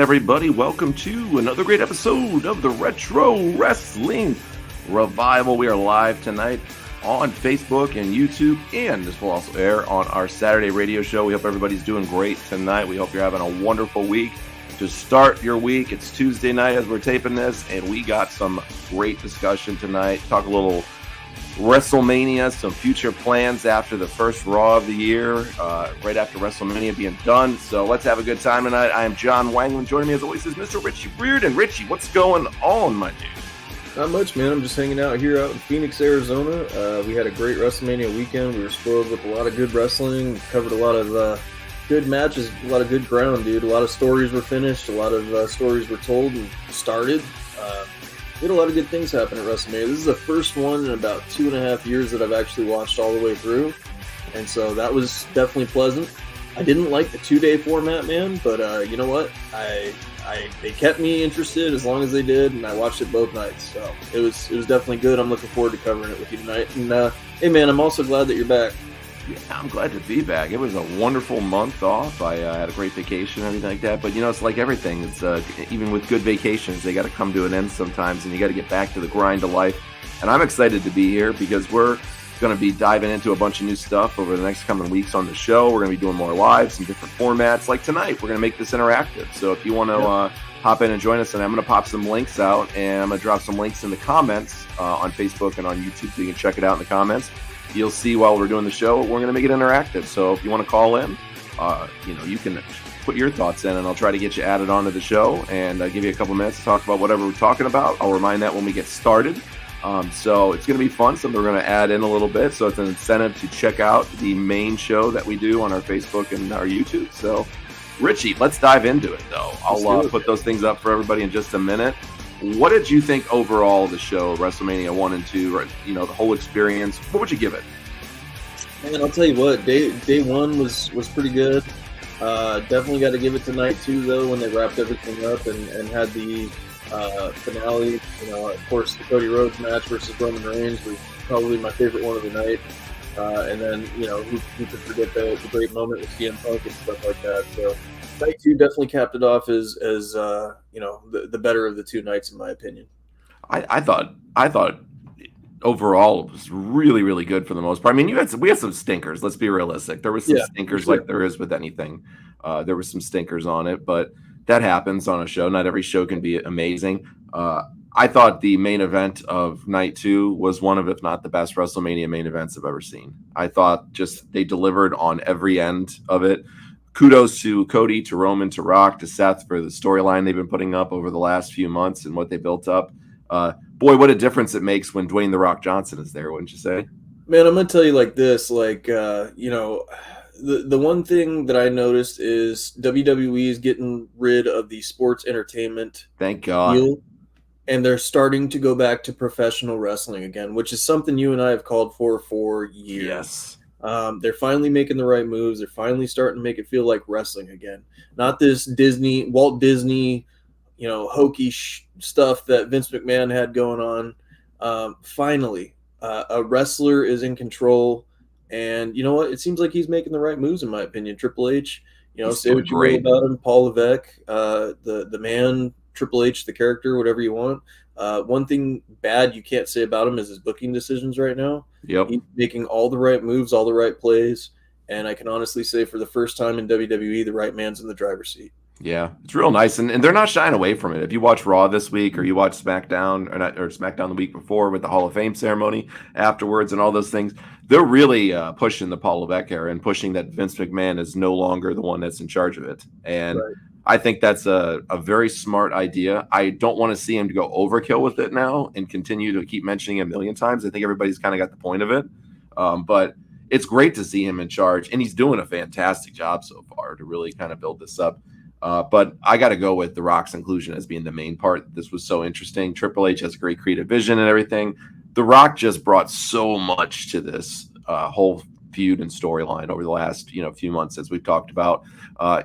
everybody? Welcome to another great episode of the Retro Wrestling Revival. We are live tonight on Facebook and YouTube, and this will also air on our Saturday radio show. We hope everybody's doing great tonight. We hope you're having a wonderful week to start your week. It's Tuesday night as we're taping this, and we got some great discussion tonight. Talk a little WrestleMania, some future plans after the first Raw of the year, right after WrestleMania being done. So let's have a good time tonight. I am John Wangland. Joining me as always is Mr. Richie Reardon. Richie, what's going on, my dude? Not much, man. I'm just hanging out here out in Phoenix, Arizona. We had a great WrestleMania weekend. We were spoiled with a lot of good wrestling. Covered a lot of good matches, a lot of good ground, dude. A lot of stories were finished. A lot of stories were told and started. We had a lot of good things happen at WrestleMania. This is the first one in about 2.5 years that I've actually watched all the way through. And so that was definitely pleasant. I didn't like the 2-day format, man, but you know what? They kept me interested as long as they did, and I watched it both nights. So it was definitely good. I'm looking forward to covering it with you tonight. And hey, man, I'm also glad that you're back. Yeah, I'm glad to be back. It was a wonderful month off. I had a great vacation and everything like that. But, you know, it's like everything. It's even with good vacations, they got to come to an end sometimes, and you got to get back to the grind of life. And I'm excited to be here because we're going to be diving into a bunch of new stuff over the next coming weeks on the show. We're going to be doing more lives, some different formats. Like tonight, we're going to make this interactive. So if you want to hop in and join us, and I'm going to pop some links out, and I'm going to drop some links in the comments on Facebook and on YouTube so you can check it out in the comments. You'll see while we're doing the show, we're going to make it interactive. So if you want to call in, you can put your thoughts in, and I'll try to get you added onto the show and give you a couple minutes to talk about whatever we're talking about. I'll remind that when we get started. So it's going to be fun, something we're going to add in a little bit. So it's an incentive to check out the main show that we do on our Facebook and our YouTube. So, Richie, let's dive into it, though. I'll put those things up for everybody in just a minute. What did you think overall of the show, WrestleMania 1 and 2, the whole experience? What would you give it? Man, I'll tell you what, day one was pretty good. Definitely got to give it to night 2, though, when they wrapped everything up and had the finale. Of course, the Cody Rhodes match versus Roman Reigns was probably my favorite one of the night. And then, who could forget the great moment with CM Punk and stuff like that. So night 2 definitely capped it off as the better of the 2 nights, in my opinion. I thought overall it was really, really good for the most part. I mean, we had some stinkers. Let's be realistic. There was some stinkers, like there is with anything. There was some stinkers on it, but that happens on a show. Not every show can be amazing. I thought the main event of night 2 was one of, if not the best WrestleMania main events I've ever seen. I thought just they delivered on every end of it. Kudos to Cody, to Roman, to Rock, to Seth for the storyline they've been putting up over the last few months and what they built up. Boy, what a difference it makes when Dwayne "The Rock" Johnson is there, wouldn't you say? Man, I'm going to tell you like this. The one thing that I noticed is WWE is getting rid of the sports entertainment. Thank God. Deal, and they're starting to go back to professional wrestling again, which is something you and I have called for years. Yes. They're finally making the right moves. They're finally starting to make it feel like wrestling again. Not this Walt Disney, hokey stuff that Vince McMahon had going on. Finally, a wrestler is in control. And you know what? It seems like he's making the right moves, in my opinion. Triple H, say what you will about him. Paul Levesque, the man, Triple H, the character, whatever you want. One thing bad you can't say about him is his booking decisions right now. Yep. He's making all the right moves, all the right plays, and I can honestly say for the first time in WWE, the right man's in the driver's seat. Yeah, it's real nice, and they're not shying away from it. If you watch Raw this week, or you watch SmackDown, or SmackDown the week before with the Hall of Fame ceremony afterwards and all those things, they're really pushing the Paul Levesque era and pushing that Vince McMahon is no longer the one that's in charge of it. And right. I think that's a very smart idea. I don't want to see him to go overkill with it now and continue to keep mentioning it a million times. I think everybody's kind of got the point of it. But it's great to see him in charge, and he's doing a fantastic job so far to really kind of build this up. But I got to go with The Rock's inclusion as being the main part. This was so interesting. Triple H has a great creative vision and everything. The Rock just brought so much to this whole feud and storyline over the last few months, as we've talked about.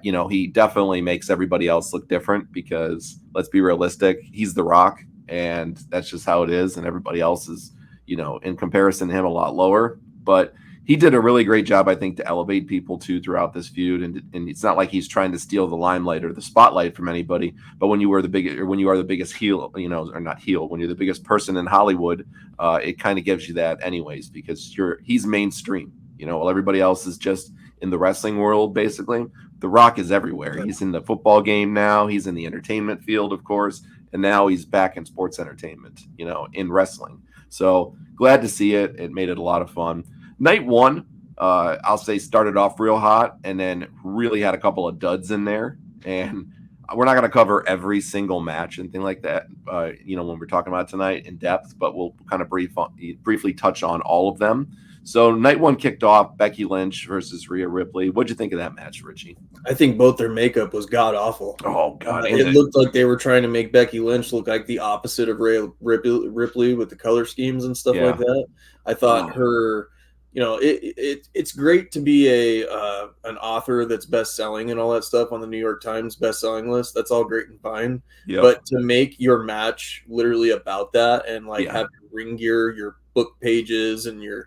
He definitely makes everybody else look different because, let's be realistic, he's The Rock, and that's just how it is. And everybody else is, in comparison to him, a lot lower. But he did a really great job, I think, to elevate people too throughout this feud. And it's not like he's trying to steal the limelight or the spotlight from anybody. But when you are the biggest heel, or not heel, when you're the biggest person in Hollywood, it kind of gives you that anyways, because he's mainstream. While everybody else is just in the wrestling world, basically. The Rock is everywhere. He's in the football game now. He's in the entertainment field, of course, and now he's back in sports entertainment, in wrestling. So glad to see it. It made it a lot of fun. Night one, I'll say, started off real hot and then really had a couple of duds in there. And we're not going to cover every single match and thing like that, when we're talking about tonight in depth, but we'll kind of briefly touch on all of them. So night one kicked off, Becky Lynch versus Rhea Ripley. What'd you think of that match, Richie? I think both their makeup was god awful. Oh God! It looked like they were trying to make Becky Lynch look like the opposite of Rhea Ripley with the color schemes and stuff like that. I thought her, it's great to be an author that's best selling and all that stuff on the New York Times best selling list. That's all great and fine. Yep. But to make your match literally about that and have your ring gear, your book pages, and your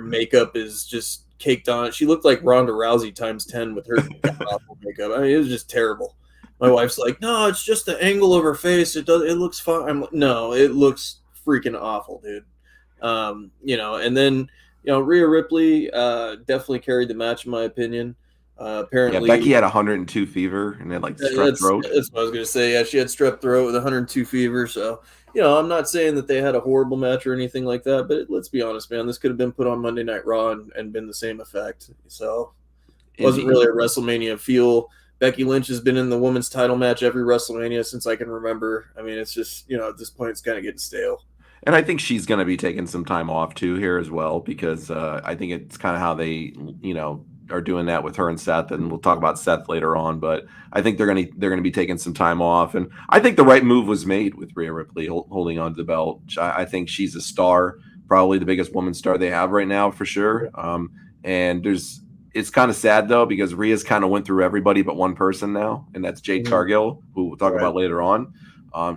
makeup is just caked on it. She looked like Ronda Rousey times 10 with her awful makeup. I mean, it was just terrible. My wife's like, "No, it's just the angle of her face. It looks fine." I'm like, "No, it looks freaking awful, dude." And then Rhea Ripley definitely carried the match in my opinion. Apparently, Becky had 102 fever and had strep throat. That's what I was going to say. Yeah, she had strep throat with 102 fever. So, I'm not saying that they had a horrible match or anything like that, but let's be honest, man. This could have been put on Monday Night Raw and been the same effect. So, it wasn't really a WrestleMania feel. Becky Lynch has been in the women's title match every WrestleMania since I can remember. I mean, it's just, at this point, it's kind of getting stale. And I think she's going to be taking some time off too here as well, because I think it's kind of how they, are doing that with her and Seth, and we'll talk about Seth later on. But I think they're going to be taking some time off, and I think the right move was made with Rhea Ripley holding on to the belt. I think she's a star, probably the biggest woman star they have right now for sure. And it's kind of sad though, because Rhea's kind of went through everybody but one person now, and that's Jade Cargill, who we'll talk about later on.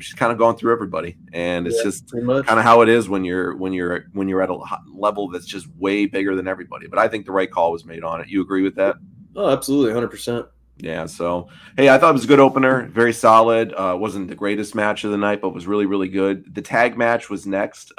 She's kind of gone through everybody, and it's just kind of how it is when you're at a level that's just way bigger than everybody. But I think the right call was made on it. You agree with that? Oh, absolutely, 100%. Yeah. So, hey, I thought it was a good opener, very solid. Wasn't the greatest match of the night, but was really, really good. The tag match was next.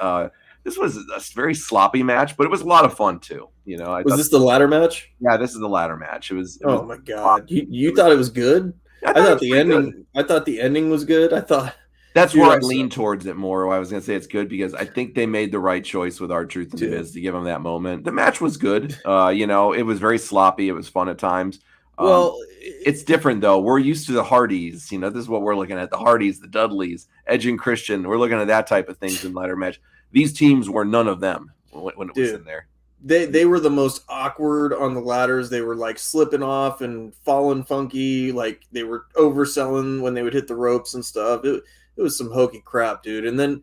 This was a very sloppy match, but it was a lot of fun too. Was this the ladder match? Yeah, this is the ladder match. It was my God, you thought it was good? I thought the ending. Good. I thought the ending was good. I thought that's where I lean towards it more. I was going to say it's good because I think they made the right choice with R-Truth and Miz to give them that moment. The match was good. It was very sloppy. It was fun at times. It's different though. We're used to the Hardys. This is what we're looking at: the Hardys, the Dudleys, Edge and Christian. We're looking at that type of things in ladder match. These teams were none of them when it was in there. They were the most awkward on the ladders. They were slipping off and falling funky. They were overselling when they would hit the ropes and stuff. It was some hokey crap, dude. And then,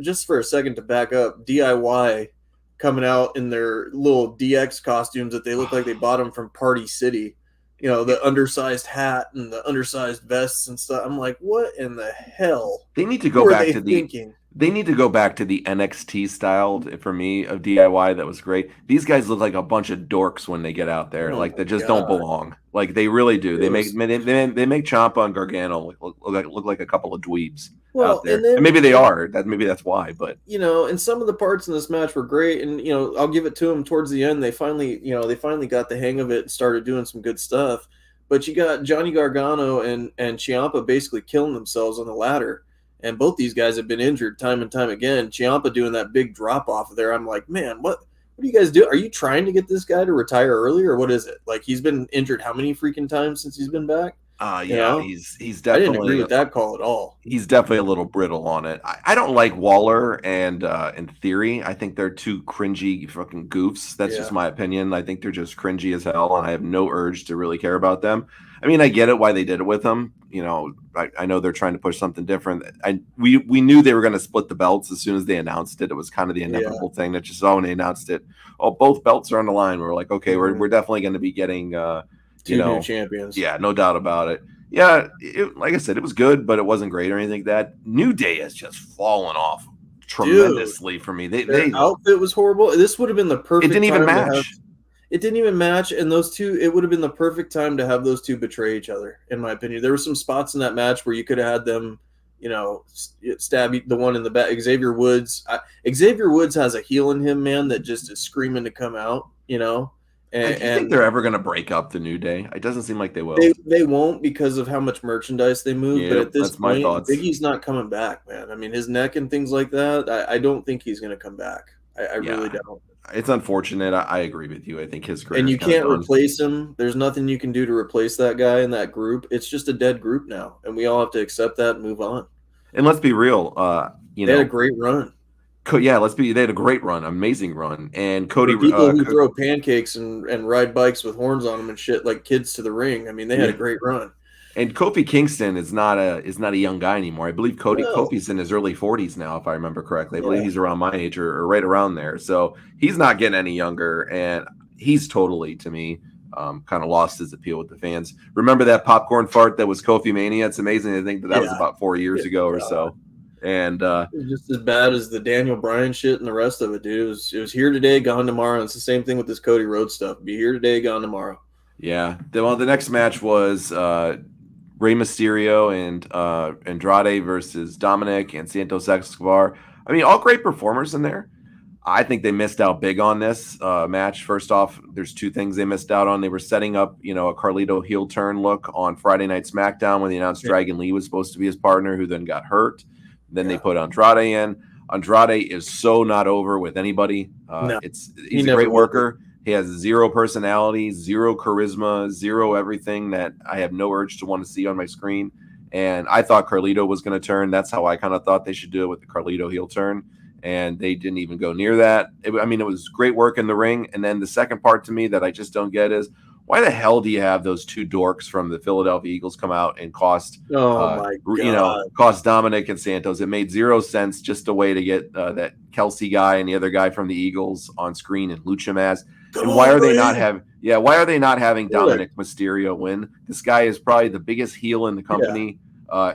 just for a second to back up, DIY coming out in their little DX costumes that they look like they bought them from Party City. The undersized hat and the undersized vests and stuff. I'm like, what in the hell? They need to go back to They need to go back to the NXT style for me of DIY. That was great. These guys look like a bunch of dorks when they get out there. They just don't belong. They really do. They make Ciampa and Gargano look like a couple of dweebs out there. And maybe they are. Maybe that's why. But and some of the parts in this match were great. And I'll give it to them towards the end. They finally got the hang of it and started doing some good stuff. But you got Johnny Gargano and Ciampa basically killing themselves on the ladder. And both these guys have been injured time and time again. Ciampa doing that big drop off there. I'm like, man, what do you guys do? Are you trying to get this guy to retire early, or what is it? He's been injured how many freaking times since he's been back? He's definitely. I didn't agree with that call at all. He's definitely a little brittle on it. I don't like Waller and Theory. I think they're two cringy fucking goofs. That's just my opinion. I think they're just cringy as hell, and I have no urge to really care about them. I mean, I get it why they did it with them. I know they're trying to push something different. We knew they were going to split the belts as soon as they announced it. It was kind of the inevitable thing that you saw when they announced it. Oh, both belts are on the line. We're like, okay, we're definitely going to be getting two new champions. Yeah, no doubt about it. Yeah, like I said, it was good, but it wasn't great or anything like that. New Day has just fallen off tremendously for me. Their outfit was horrible. This would have been the perfect. It didn't even time match. to have, it didn't even match, and those two. It would have been the perfect time to have those two betray each other. In my opinion, there were some spots in that match where you could have had them, stab the one in the back. Xavier Woods. Xavier Woods has a heel in him, man, that just is screaming to come out. Do you think they're ever going to break up the New Day? It doesn't seem like they will. They won't because of how much merchandise they move. Yeah, but at this that's my point, thoughts. Biggie's not coming back, man. I mean, his neck and things like that. I don't think he's going to come back. I really don't. It's unfortunate. I agree with you. I think his career. And you can't replace him. There's nothing you can do to replace that guy in that group. It's just a dead group now, and we all have to accept that and move on. And let's be real. They had a great run. Yeah, they had a great run, amazing run. And Cody, for people who throw pancakes and ride bikes with horns on them and shit like kids to the ring. I mean, they had a great run. And Kofi Kingston is not a young guy anymore. I believe Kofi's in his early 40s now, if I remember correctly. I believe he's around my age or right around there. So he's not getting any younger, and he's totally, to me, kind of lost his appeal with the fans. Remember that popcorn fart that was Kofi Mania? It's amazing to think that was about 4 years ago or so. And it was just as bad as the Daniel Bryan shit and the rest of it, dude. It was here today, gone tomorrow. It's the same thing with this Cody Rhodes stuff. Be here today, gone tomorrow. Yeah. Well, the next match was Rey Mysterio and Andrade versus Dominic and Santos Escobar. I mean, all great performers in there. I think they missed out big on this match. First off, there's two things they missed out on. They were setting up, a Carlito heel turn look on Friday Night SmackDown when they announced Dragon Lee was supposed to be his partner, who then got hurt. Then they put Andrade in. Andrade is so not over with anybody. He's a great worker. He has zero personality, zero charisma, zero everything that I have no urge to want to see on my screen. And I thought Carlito was going to turn. That's how I kind of thought they should do it, with the Carlito heel turn. And they didn't even go near that. It was great work in the ring. And then the second part to me that I just don't get is, why the hell do you have those two dorks from the Philadelphia Eagles come out and cost Dominic and Santos? It made zero sense. Just a way to get that Kelsey guy and the other guy from the Eagles on screen and Lucha Mas. And why are they not having Dominic Mysterio win? This guy is probably the biggest heel in the company.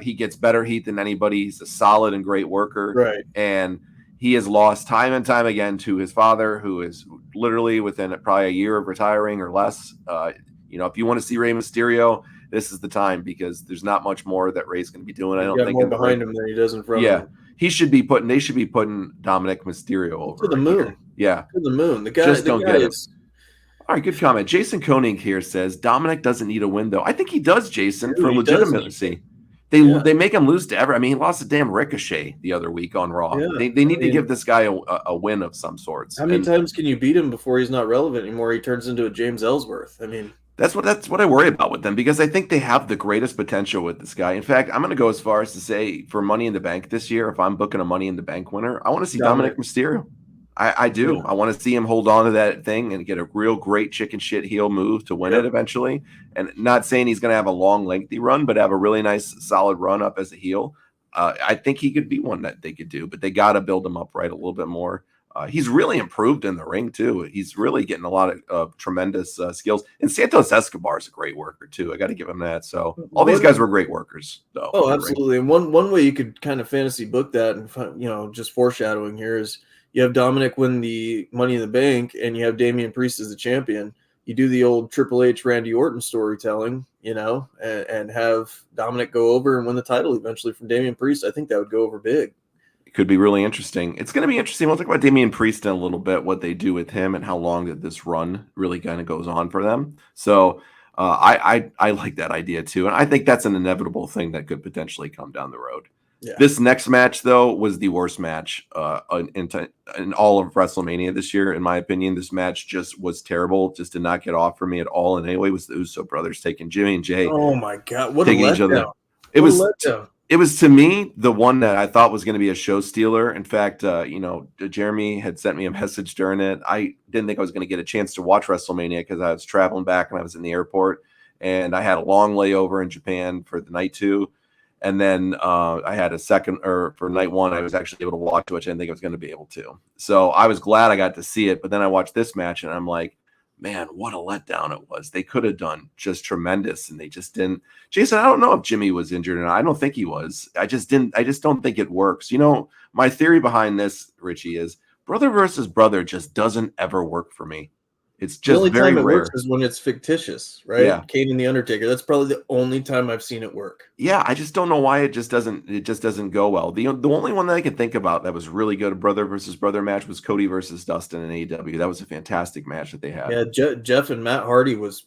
He gets better heat than anybody. He's a solid and great worker. Right. And he has lost time and time again to his father, who is literally within probably a year of retiring or less. If you want to see Rey Mysterio, this is the time, because there's not much more that Rey's going to be doing. I don't think more behind him than he does in front of him. They should be putting Dominic Mysterio over to the moon. Here. Yeah, to the moon. The guy just don't get it. All right, good Mm-hmm. comment. Jason Koenig here says Dominic doesn't need a win, though. I think he does, Jason, for legitimacy. They make him lose to ever. I mean, he lost a damn Ricochet the other week on Raw. Yeah. They need to give this guy a win of some sorts. How many times can you beat him before he's not relevant anymore? He turns into a James Ellsworth. I mean, that's what I worry about with them, because I think they have the greatest potential with this guy. In fact, I'm going to go as far as to say, for Money in the Bank this year, if I'm booking a Money in the Bank winner, I want to see Dominic Mysterio. I do. Yeah. I want to see him hold on to that thing and get a real great chicken shit heel move to win it eventually. And not saying he's going to have a long, lengthy run, but have a really nice, solid run up as a heel. I think he could be one that they could do, but they got to build him up right a little bit more. He's really improved in the ring, too. He's really getting a lot of tremendous skills. And Santos Escobar is a great worker, too. I got to give him that. So all these guys were great workers, though. Oh, absolutely. And one way you could kind of fantasy book that, and just foreshadowing here, is you have Dominic win the Money in the Bank, and you have Damian Priest as the champion. You do the old Triple H Randy Orton storytelling, and have Dominic go over and win the title eventually from Damian Priest. I think that would go over big. It could be really interesting. It's going to be interesting. We'll talk about Damian Priest in a little bit, what they do with him and how long that this run really kind of goes on for them. So I like that idea too. And I think that's an inevitable thing that could potentially come down the road. Yeah. This next match, though, was the worst match in all of WrestleMania this year, in my opinion. This match just was terrible. Just did not get off for me at all. And anyway, it was the Uso brothers taking Jimmy and Jay. Oh my God! What a letdown! It was to me the one that I thought was going to be a show stealer. In fact, Jeremy had sent me a message during it. I didn't think I was going to get a chance to watch WrestleMania because I was traveling back and I was in the airport, and I had a long layover in Japan for the night 2. And then I had a second, or for night 1, I was actually able to watch, which I didn't think I was going to be able to. So I was glad I got to see it. But then I watched this match, and I'm like, man, what a letdown it was. They could have done just tremendous, and they just didn't. Jason, I don't know if Jimmy was injured or not. I don't think he was. I just don't think it works. My theory behind this, Richie, is brother versus brother just doesn't ever work for me. It's The just only very time it works rare. is when it's fictitious, right? Yeah. Kane and the Undertaker. That's probably the only time I've seen it work. Yeah, I just don't know why it just doesn't go well. The only one that I can think about that was really good, a brother versus brother match, was Cody versus Dustin in AEW. That was a fantastic match that they had. Yeah, Jeff and Matt Hardy was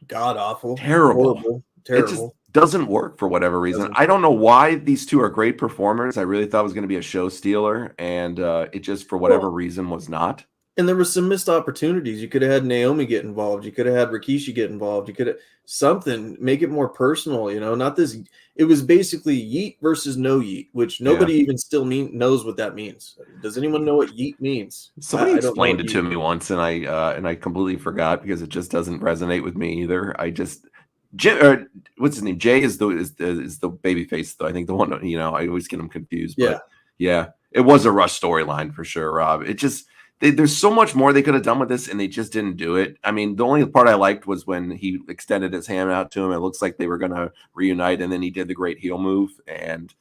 god awful, Terrible. horrible, It just terrible. doesn't work for whatever reason. Doesn't. I don't know why these two are great performers. I really thought it was going to be a show stealer, and it just, for whatever reason, was not. And there were some missed opportunities. You could have had Naomi get involved. You could have had Rikishi get involved. You could have something, make it more personal, not this. It was basically yeet versus no yeet, which nobody even still knows what that means. Does anyone know what yeet means? Somebody I don't know explained what it to me once, and I completely forgot because it just doesn't resonate with me either. What's his name? Jay is the baby face, though. I think the one, I always get him confused. But yeah, it was a rush storyline for sure, Rob. It just, there's so much more they could have done with this, and they just didn't do it. I mean, the only part I liked was when he extended his hand out to him. It looks like they were going to reunite, and then he did the great heel move, and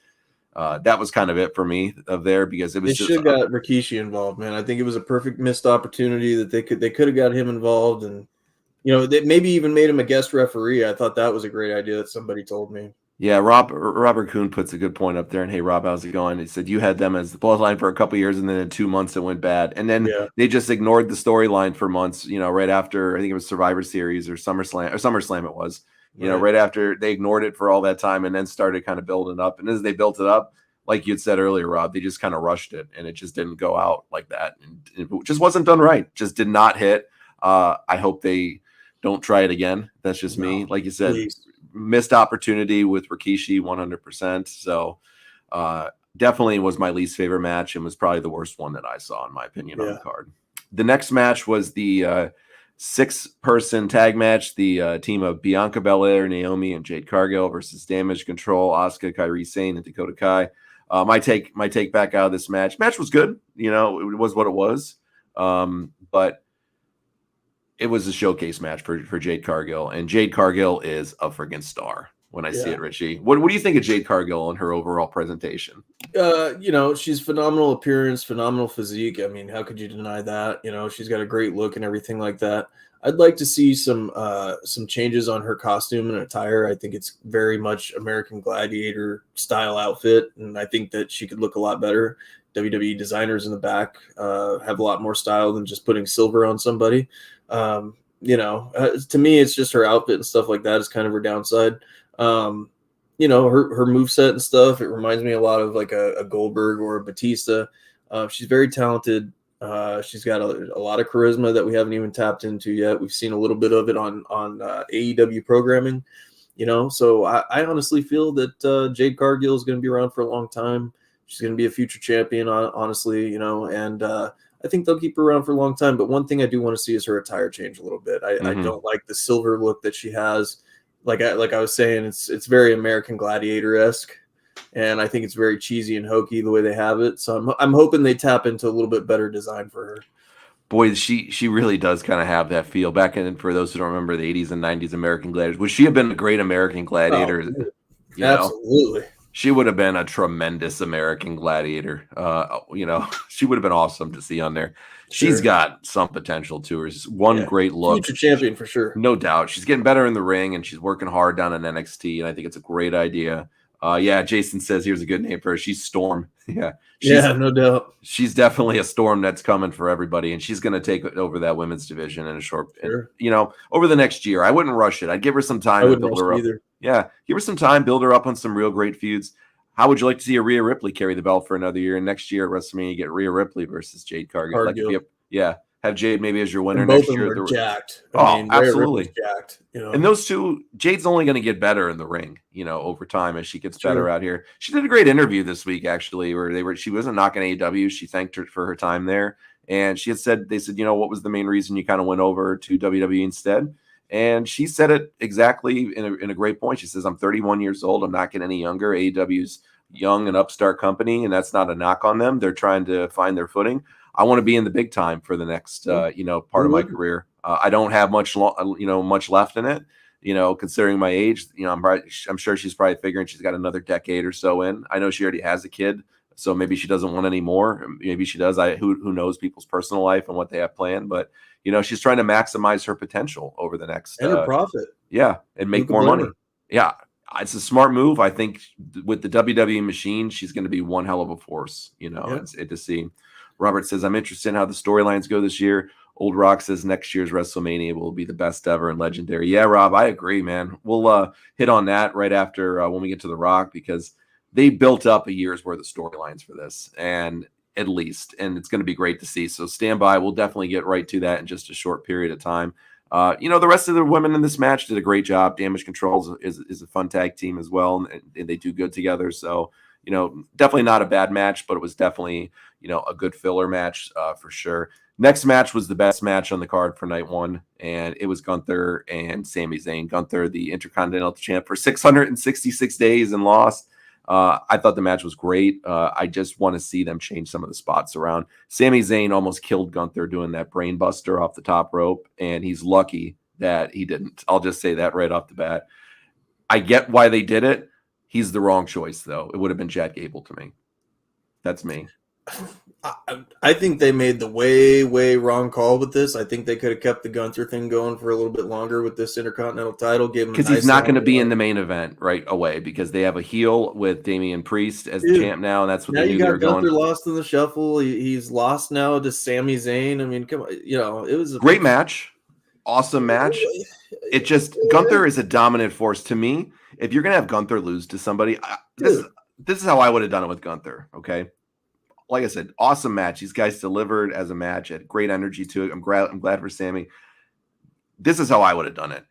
that was kind of it for me there, because it was They should have got Rikishi involved, man. I think it was a perfect missed opportunity that they could have got him involved, and they maybe even made him a guest referee. I thought that was a great idea that somebody told me. Yeah, Robert Kuhn puts a good point up there. And hey, Rob, how's it going? He said you had them as the bloodline for a couple of years, and then in 2 months it went bad, and then they just ignored the storyline for months. Right after, I think it was Survivor Series or SummerSlam it was. Right after, they ignored it for all that time, and then started kind of building up. And as they built it up, like you had said earlier, Rob, they just kind of rushed it, and it just didn't go out like that, and it just wasn't done right. Just did not hit. I hope they don't try it again. That's just me. Like you said. Please. Missed opportunity with Rikishi 100%. So definitely was my least favorite match, and was probably the worst one that I saw, in my opinion, on the card. The next match was the 6-person tag match. The team of Bianca Belair, Naomi, and Jade Cargill versus Damage Control, Asuka, Kairi Sane, and Dakota Kai. My take back out of this match. Match was good. It was what it was. But it was a showcase match for Jade Cargill, and Jade Cargill is a friggin' star when I see it, Richie. What do you think of Jade Cargill and her overall presentation? She's phenomenal appearance, phenomenal physique. I mean, how could you deny that? She's got a great look and everything like that. I'd like to see some changes on her costume and attire. I think it's very much American Gladiator style outfit, and I think that she could look a lot better. WWE designers in the back have a lot more style than just putting silver on somebody. To me, it's just her outfit and stuff like that is kind of her downside. Her moveset and stuff, it reminds me a lot of like a Goldberg or a Batista. She's very talented. She's got a lot of charisma that we haven't even tapped into yet. We've seen a little bit of it on AEW programming, so I honestly feel that Jade Cargill is going to be around for a long time. She's going to be a future champion, honestly, and I think they'll keep her around for a long time. But one thing I do want to see is her attire change a little bit. I don't like the silver look that she has. Like I was saying, it's very American Gladiator-esque, and I think it's very cheesy and hokey the way they have it. So I'm hoping they tap into a little bit better design for her. Boy, she really does kind of have that feel. Back in, for those who don't remember, the 80s and 90s American Gladiators, would she have been a great American Gladiator? Absolutely. She would have been a tremendous American Gladiator. She would have been awesome to see on there. Sure. She's got some potential to her. One great look. Future champion for sure. No doubt. She's getting better in the ring, and she's working hard down in NXT, and I think it's a great idea. Jason says here's a good name for her. She's Storm. No doubt. She's definitely a storm that's coming for everybody, and she's going to take over that women's division in a short, over the next year. I wouldn't rush it. I'd give her some time to build her up. Either. Yeah, give her some time, build her up on some real great feuds. How would you like to see a Rhea Ripley carry the belt for another year? And next year at WrestleMania, you get Rhea Ripley versus Jade Cargill. Have Jade maybe as your winner next year. Both of them are jacked. Absolutely jacked. And those two, Jade's only going to get better in the ring, over time as she gets better out here. She did a great interview this week, actually, where she wasn't knocking AEW. She thanked her for her time there, and they said, what was the main reason you kind of went over to WWE instead? And she said it exactly in a great point. She says, I'm 31 years old. I'm not getting any younger. AEW's young and upstart company, and that's not a knock on them. They're trying to find their footing. I want to be in the big time for the next, part of my career. I don't have much left in it. Considering my age, I'm sure she's probably figuring she's got another decade or so in. I know she already has a kid, so maybe she doesn't want any more. Maybe she does. Who knows people's personal life and what they have planned, but she's trying to maximize her potential over the next and her profit. Yeah, and make more money. Yeah, it's a smart move. I think with the WWE machine, she's going to be one hell of a force. It's to see. Robert says, I'm interested in how the storylines go this year. Old Rock says next year's WrestleMania will be the best ever and legendary. Yeah, Rob, I agree, man. We'll hit on that right after when we get to The Rock, because they built up a year's worth of storylines for this, and it's going to be great to see. So stand by. We'll definitely get right to that in just a short period of time. The rest of the women in this match did a great job. Damage Control is a fun tag team as well, and they do good together. So, definitely not a bad match, but it was definitely, a good filler match for sure. Next match was the best match on the card for night one, and it was Gunther and Sami Zayn. Gunther, the Intercontinental Champ for 666 days and lost. I thought the match was great. I just want to see them change some of the spots around. Sami Zayn almost killed Gunther doing that brain buster off the top rope, and he's lucky that he didn't. I'll just say that right off the bat. I get why they did it. He's the wrong choice, though. It would have been Chad Gable to me. That's me. I think they made the way wrong call with this. I think they could have kept the Gunther thing going for a little bit longer with this Intercontinental title. Because he's not going to be in the main event right away, because they have a heel with Damian Priest as the champ now, and that's what they knew they were going. Gunther lost in the shuffle. He's lost now to Sami Zayn. I mean, come on, it was a great match, awesome match. It just Gunther is a dominant force to me. If you're going to have Gunther lose to somebody, this is how I would have done it with Gunther. Okay. Like I said, awesome match. These guys delivered as a match, had great energy to it. I'm glad for Sami. This is how I would have done it.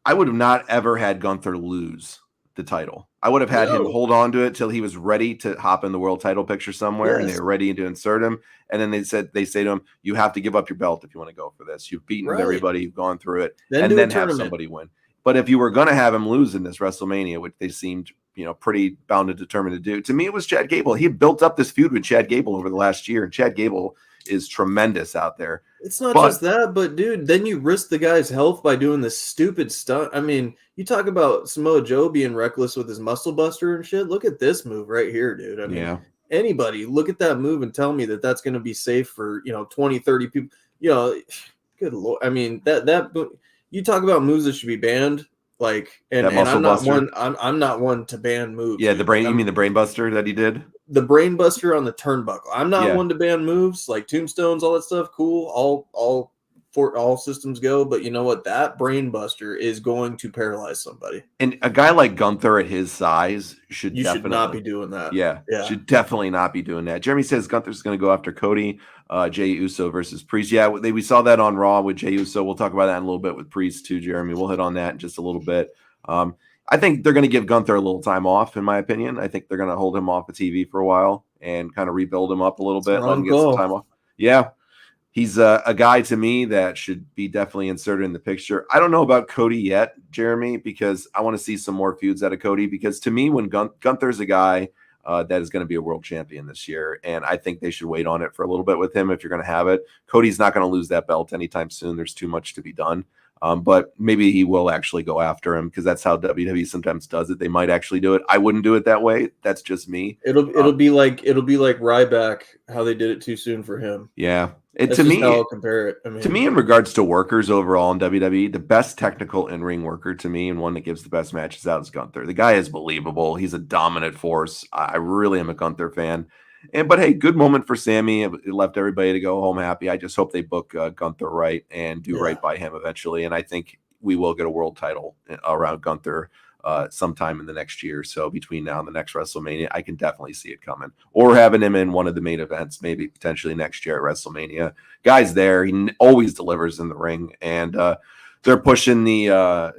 I would have not ever had Gunther lose the title. I would have had him hold on to it till he was ready to hop in the world title picture somewhere, and they were ready to insert him. And then they say to him, "You have to give up your belt if you want to go for this. You've beaten everybody, you've gone through it, and then have somebody win." But if you were going to have him lose in this WrestleMania, which they seemed, pretty bound and determined to do, to me, it was Chad Gable. He built up this feud with Chad Gable over the last year, and Chad Gable is tremendous out there. It's not just that, but dude, then you risk the guy's health by doing this stupid stunt. I mean, you talk about Samoa Joe being reckless with his muscle buster and shit. Look at this move right here, dude. I mean, anybody look at that move and tell me that that's going to be safe for, 20, 30 people. Good Lord. I mean, that you talk about moves that should be banned. And I'm not one to ban moves. Yeah, you mean the brain buster that he did? The brain buster on the turnbuckle. I'm not one to ban moves like tombstones, all that stuff. Cool, all systems go. But you know what? That brain buster is going to paralyze somebody. And a guy like Gunther at his size should not be doing that. Yeah, should definitely not be doing that. Jeremy says Gunther's going to go after Cody, Jey Uso versus Priest. Yeah, we saw that on Raw with Jey Uso. We'll talk about that in a little bit with Priest too, Jeremy. We'll hit on that in just a little bit. I think they're going to give Gunther a little time off, in my opinion. I think they're going to hold him off of TV for a while and kind of rebuild him up a little bit, let him get some time off. Yeah, he's a guy to me that should be definitely inserted in the picture. I don't know about Cody yet, Jeremy, because I want to see some more feuds out of Cody. Because to me, when Gunther's a guy that is going to be a world champion this year, and I think they should wait on it for a little bit with him if you're going to have it. Cody's not going to lose that belt anytime soon. There's too much to be done. But maybe he will actually go after him, because that's how WWE sometimes does it. They might actually do it. I wouldn't do it that way. That's just me. It'll be like Ryback, how they did it too soon for him. Yeah. To me, how I'll compare it. To me, in regards to workers overall in WWE, the best technical in-ring worker to me, and one that gives the best matches out, is Gunther. The guy is believable. He's a dominant force. I really am a Gunther fan. But hey, good moment for Sami. It left everybody to go home happy. I just hope they book Gunther right and do right by him eventually. And I think we will get a world title around Gunther sometime in the next year. So between now and the next WrestleMania, I can definitely see it coming. Or having him in one of the main events, maybe potentially next year at WrestleMania. Guy's there. He always delivers in the ring. And they're pushing the,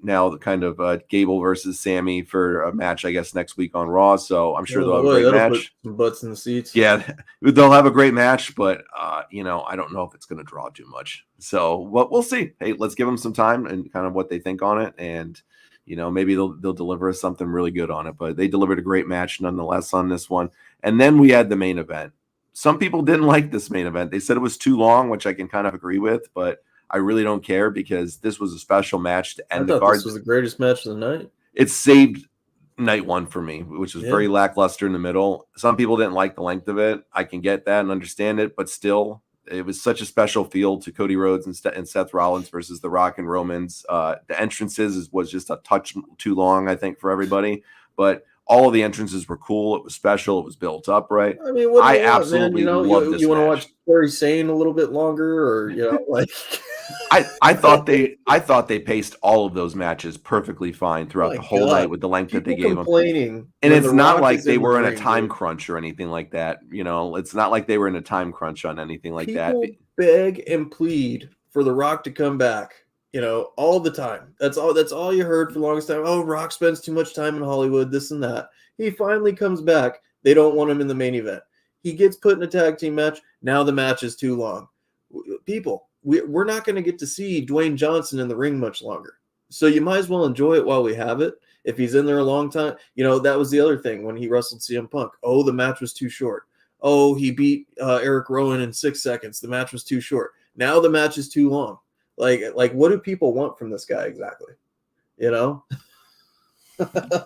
now the kind of Gable versus Sami for a match, I guess, next week on Raw. So I'm sure they'll have a great match. Put some butts in the seats. Yeah, they'll have a great match, but I don't know if it's going to draw too much. So we'll see. Hey, let's give them some time and kind of what they think on it, and maybe they'll deliver us something really good on it. But they delivered a great match nonetheless on this one. And then we had the main event. Some people didn't like this main event. They said it was too long, which I can kind of agree with, but I really don't care because this was a special match to I end the thought this card. was the greatest match of the night. It saved night one for me, which was Yeah. very lackluster in the middle. Some people didn't like the length of it. I can get that and understand it, but still, it was such a special feel to Cody Rhodes and Seth Rollins versus The Rock and Romans. The entrances was just a touch too long, I think, for everybody. But all of the entrances were cool. It was special. It was built up right. I mean, what do I you want, man? absolutely You know, love this you want to match. watch Corey Sane a little bit longer, or like. I thought they paced all of those matches perfectly fine throughout My the whole God. night with the length that they People gave them. complaining, And when it's The not Rock like is they in the were in a ring, time dude. crunch or anything like that. It's not like they were in a time crunch on anything like that. People beg and plead for The Rock to come back, all the time. That's all you heard for the longest time. Oh, Rock spends too much time in Hollywood, this and that. He finally comes back. They don't want him in the main event. He gets put in a tag team match. Now the match is too long. People, we're not going to get to see Dwayne Johnson in the ring much longer. So you might as well enjoy it while we have it. If he's in there a long time, that was the other thing when he wrestled CM Punk. Oh, the match was too short. Oh, he beat Eric Rowan in 6 seconds. The match was too short. Now the match is too long. Like what do people want from this guy exactly?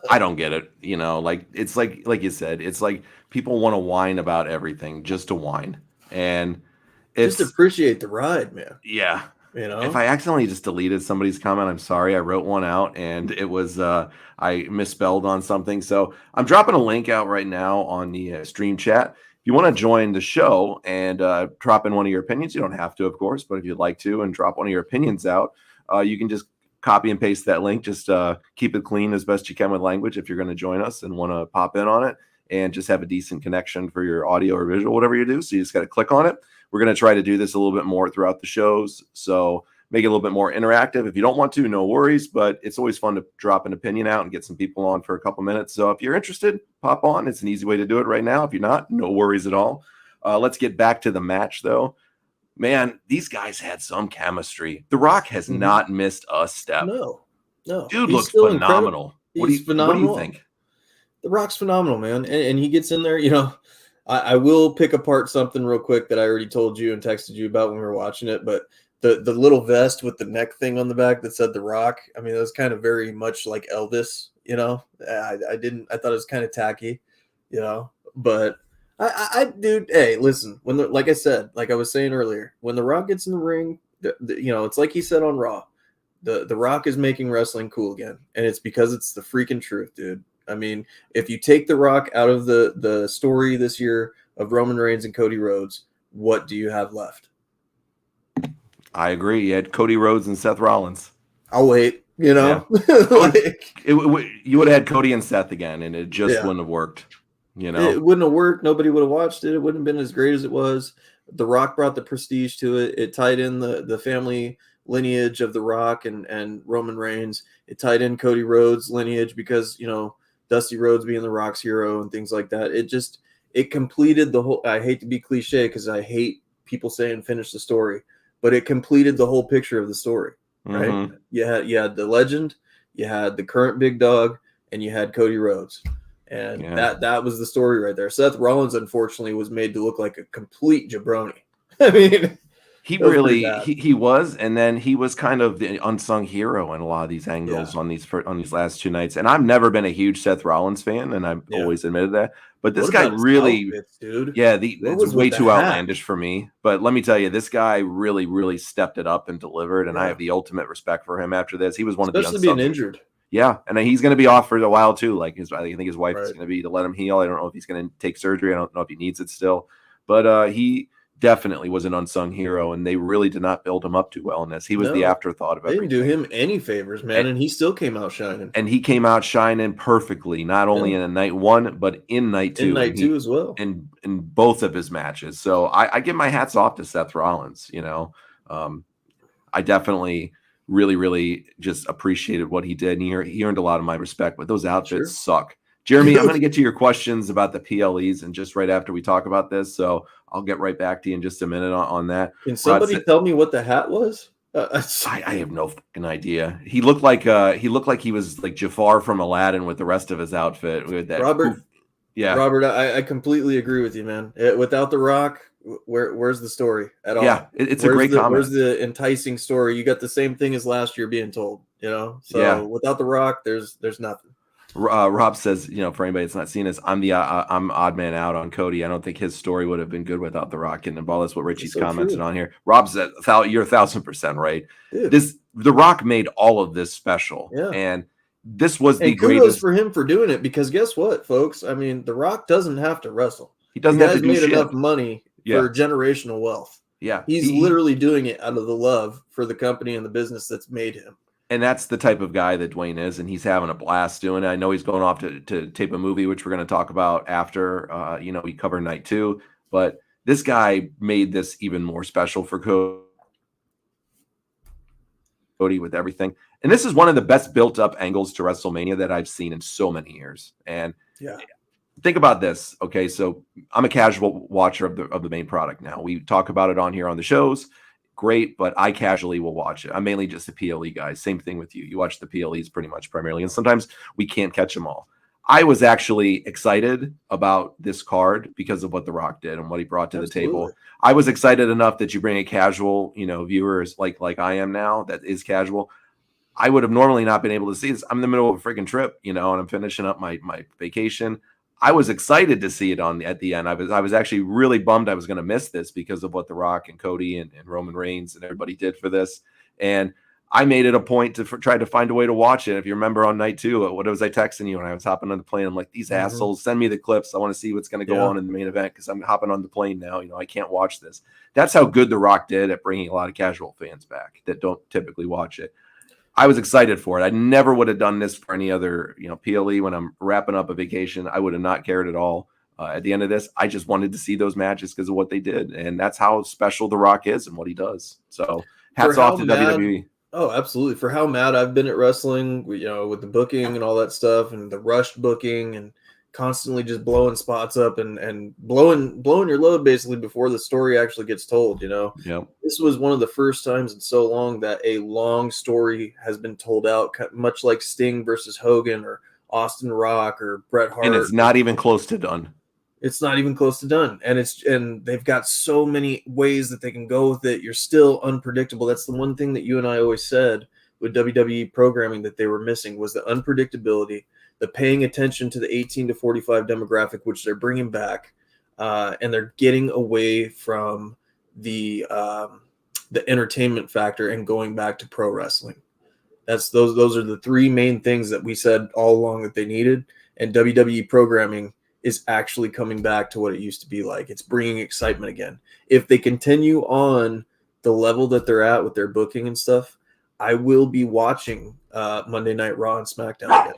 I don't get it. It's like you said, it's like people want to whine about everything just to whine. And it's just appreciate the ride, man. Yeah. If I accidentally just deleted somebody's comment, I'm sorry. I wrote one out and it was I misspelled on something. So I'm dropping a link out right now on the stream chat. If you want to join the show and drop in one of your opinions, you don't have to, of course, but if you'd like to and drop one of your opinions out, you can just copy and paste that link. Just keep it clean as best you can with language if you're going to join us and want to pop in on it and just have a decent connection for your audio or visual, whatever you do. So you just got to click on it. We're going to try to do this a little bit more throughout the shows, so make it a little bit more interactive. If you don't want to, no worries, but it's always fun to drop an opinion out and get some people on for a couple minutes. So if you're interested, pop on. It's an easy way to do it right now. If you're not, no worries at all. Let's get back to the match, though. Man, these guys had some chemistry. The Rock has not missed a step. No. Dude looks phenomenal. What do you think? The Rock's phenomenal, man. And he gets in there, I will pick apart something real quick that I already told you and texted you about when we were watching it, but the little vest with the neck thing on the back that said The Rock, I mean, that was kind of very much like Elvis, I thought it was kind of tacky, but dude, hey, listen, like I said, like I was saying earlier, when The Rock gets in the ring, it's like he said on Raw, the Rock is making wrestling cool again, and it's because it's the freaking truth, dude. I mean, if you take The Rock out of the story this year of Roman Reigns and Cody Rhodes, what do you have left? I agree. You had Cody Rhodes and Seth Rollins. I'll wait, Yeah. You would have had Cody and Seth again, and it just wouldn't have worked. It wouldn't have worked. Nobody would have watched it. It wouldn't have been as great as it was. The Rock brought the prestige to it. It tied in the family lineage of The Rock and Roman Reigns. It tied in Cody Rhodes' lineage because, Dusty Rhodes being The Rock's hero and things like that. It completed the whole, I hate to be cliche because I hate people saying finish the story, but it completed the whole picture of the story, right? Mm-hmm. You had the legend, you had the current big dog, and you had Cody Rhodes. And that was the story right there. Seth Rollins, unfortunately, was made to look like a complete jabroni. I mean, he was, and then he was kind of the unsung hero in a lot of these angles on these last two nights. And I've never been a huge Seth Rollins fan, and I've always admitted that. But this guy really, outfits, dude? It's way too outlandish for me. But let me tell you, this guy really, really stepped it up and delivered, and I have the ultimate respect for him after this. He was one of the unsung, being injured. Yeah, and he's going to be off for a while too. Like I think his wife is going to be to let him heal. I don't know if he's going to take surgery. I don't know if he needs it still, but he definitely was an unsung hero, and they really did not build him up too well in this. He was the afterthought of everything. They didn't do him any favors, man, and he still came out shining. And he came out shining perfectly, not only in night one, but in night two. In night two as well. In both of his matches. So I give my hats off to Seth Rollins. I definitely really, really just appreciated what he did. And he earned a lot of my respect, but those outfits suck. Jeremy, I'm going to get to your questions about the PLEs and just right after we talk about this. So I'll get right back to you in just a minute on that. Can somebody tell me what the hat was? I have no fucking idea. He looked like he was like Jafar from Aladdin with the rest of his outfit. With that Robert Yeah. Robert, I completely agree with you, man. Without The Rock, where's the story at all? Yeah, it's a great Where's comment. the enticing story? You got the same thing as last year being told, you know. Yeah. So without The Rock, there's nothing. Rob says, for anybody that's not seen this, I'm odd man out on Cody. I don't think his story would have been good without the Rock getting involved. That's what It's Richie's so commented true, on here. Rob said, "You're 1,000% right." dude. The Rock made all of this special, Yeah. and this was the And kudos greatest. for him for doing it, because guess what, folks? I mean, The Rock doesn't have to wrestle. He The doesn't have to guy's do made enough shit. money Yeah, for generational wealth. yeah. He's literally doing it out of the love for the company and the business that's made him. And that's the type of guy that Dwayne is, and he's having a blast doing it. I know he's going off to tape a movie, which we're going to talk about after. We cover night 2, but this guy made this even more special for Cody with everything. And this is one of the best built up angles to WrestleMania that I've seen in so many years. And Yeah. think about this. Okay, so I'm a casual watcher of the main product now. We talk about it on here on the shows. Great, but I casually will watch it. I'm mainly just a PLE guy. Same thing with you. You watch the PLEs pretty much primarily, and sometimes we can't catch them all. I was actually excited about this card because of what The Rock did and what he brought to the table. I was excited enough that you bring a casual, viewers like I am now that is casual. I would have normally not been able to see this. I'm in the middle of a freaking trip, and I'm finishing up my vacation. I was excited to see it at the end. I was actually really bummed I was going to miss this because of what The Rock and Cody and Roman Reigns and everybody did for this. And I made it a point to try to find a way to watch it. If you remember on night 2, what was I texting you when I was hopping on the plane? I'm like, these assholes, send me the clips. I want to see what's going to go on in the main event because I'm hopping on the plane now. I can't watch this. That's how good The Rock did at bringing a lot of casual fans back that don't typically watch it. I was excited for it. I never would have done this for any other, PLE when I'm wrapping up a vacation. I would have not cared at all. At the end of this, I just wanted to see those matches because of what they did. And that's how special The Rock is and what he does. So hats off to WWE. Oh, absolutely. For how mad I've been at wrestling, with the booking and all that stuff and the rushed booking and constantly just blowing spots up and blowing your load basically before the story actually gets told. Yep. This was one of the first times in so long that a long story has been told out, much like Sting versus Hogan or Austin Rock or Bret Hart. And it's not even close to done. It's not even close to done. And they've got so many ways that they can go with it. You're still unpredictable. That's the one thing that you and I always said with WWE programming that they were missing was the unpredictability, the paying attention to the 18 to 45 demographic, which they're bringing back. And they're getting away from the entertainment factor and going back to pro wrestling. Those are the 3 main things that we said all along that they needed. And WWE programming is actually coming back to what it used to be like. It's bringing excitement again. If they continue on the level that they're at with their booking and stuff, I will be watching Monday Night Raw and SmackDown again.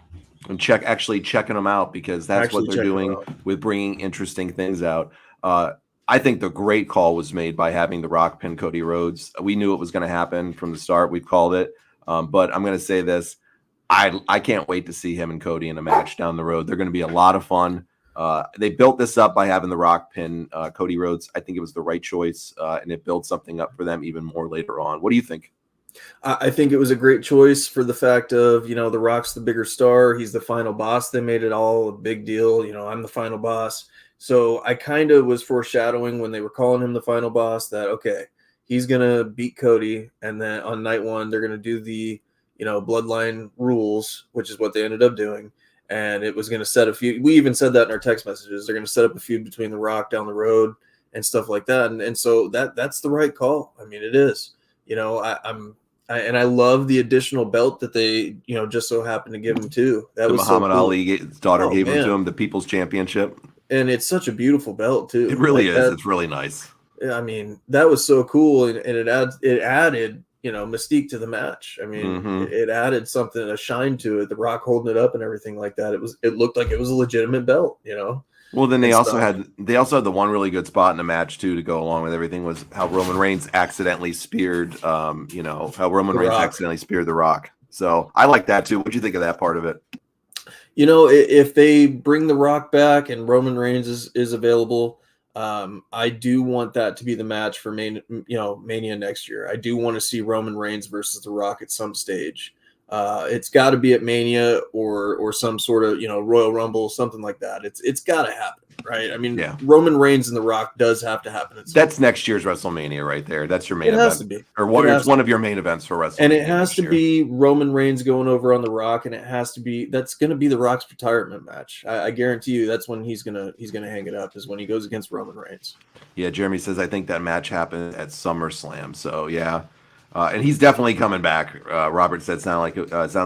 And checking them out because that's what they're doing with bringing interesting things out. I think the great call was made by having The Rock pin Cody Rhodes. We knew it was going to happen from the start. We've called it. But I'm going to say this. I can't wait to see him and Cody in a match down the road. They're going to be a lot of fun. They built this up by having The Rock pin Cody Rhodes. I think it was the right choice, and it built something up for them even more later on. What do you think? I think it was a great choice for the fact of, The Rock's the bigger star. He's the final boss. They made it all a big deal. I'm the final boss. So I kind of was foreshadowing when they were calling him the final boss that, okay, he's going to beat Cody. And then on night 1, they're going to do the, bloodline rules, which is what they ended up doing. And it was going to set a feud. We even said that in our text messages. They're going to set up a feud between The Rock down the road and stuff like that. And so that's the right call. I mean, it is. I love the additional belt that they, just so happened to give him too. That was Muhammad so cool. Ali's daughter gave him to him, the People's Championship. And it's such a beautiful belt too. It really is. It's really nice. I mean, that was so cool, and it added mystique to the match. I mean, it added something, a shine to it. The Rock holding it up and everything like that. It looked like it was a legitimate belt. Well, then they also had the one really good spot in the match too to go along with everything was how Roman Reigns accidentally speared accidentally speared The Rock. So I like that too. What'd you think of that part of it? If they bring The Rock back and Roman Reigns is available, I do want that to be the match for Mania next year. I do want to see Roman Reigns versus The Rock at some stage. It's got to be at Mania or some sort of Royal Rumble, something like that. It's got to happen, right? I mean, Yeah. Roman Reigns and The Rock does have to happen. That's next year's WrestleMania right there. That's your main It has event. to be. Or it's one of your main events for WrestleMania. And it has next to year. be Roman Reigns going over on The Rock, and that's going to be The Rock's retirement match. I guarantee you that's when he's gonna hang it up, is when he goes against Roman Reigns. Yeah, Jeremy says I think that match happened at SummerSlam. So yeah, and he's definitely coming back. Robert said sounds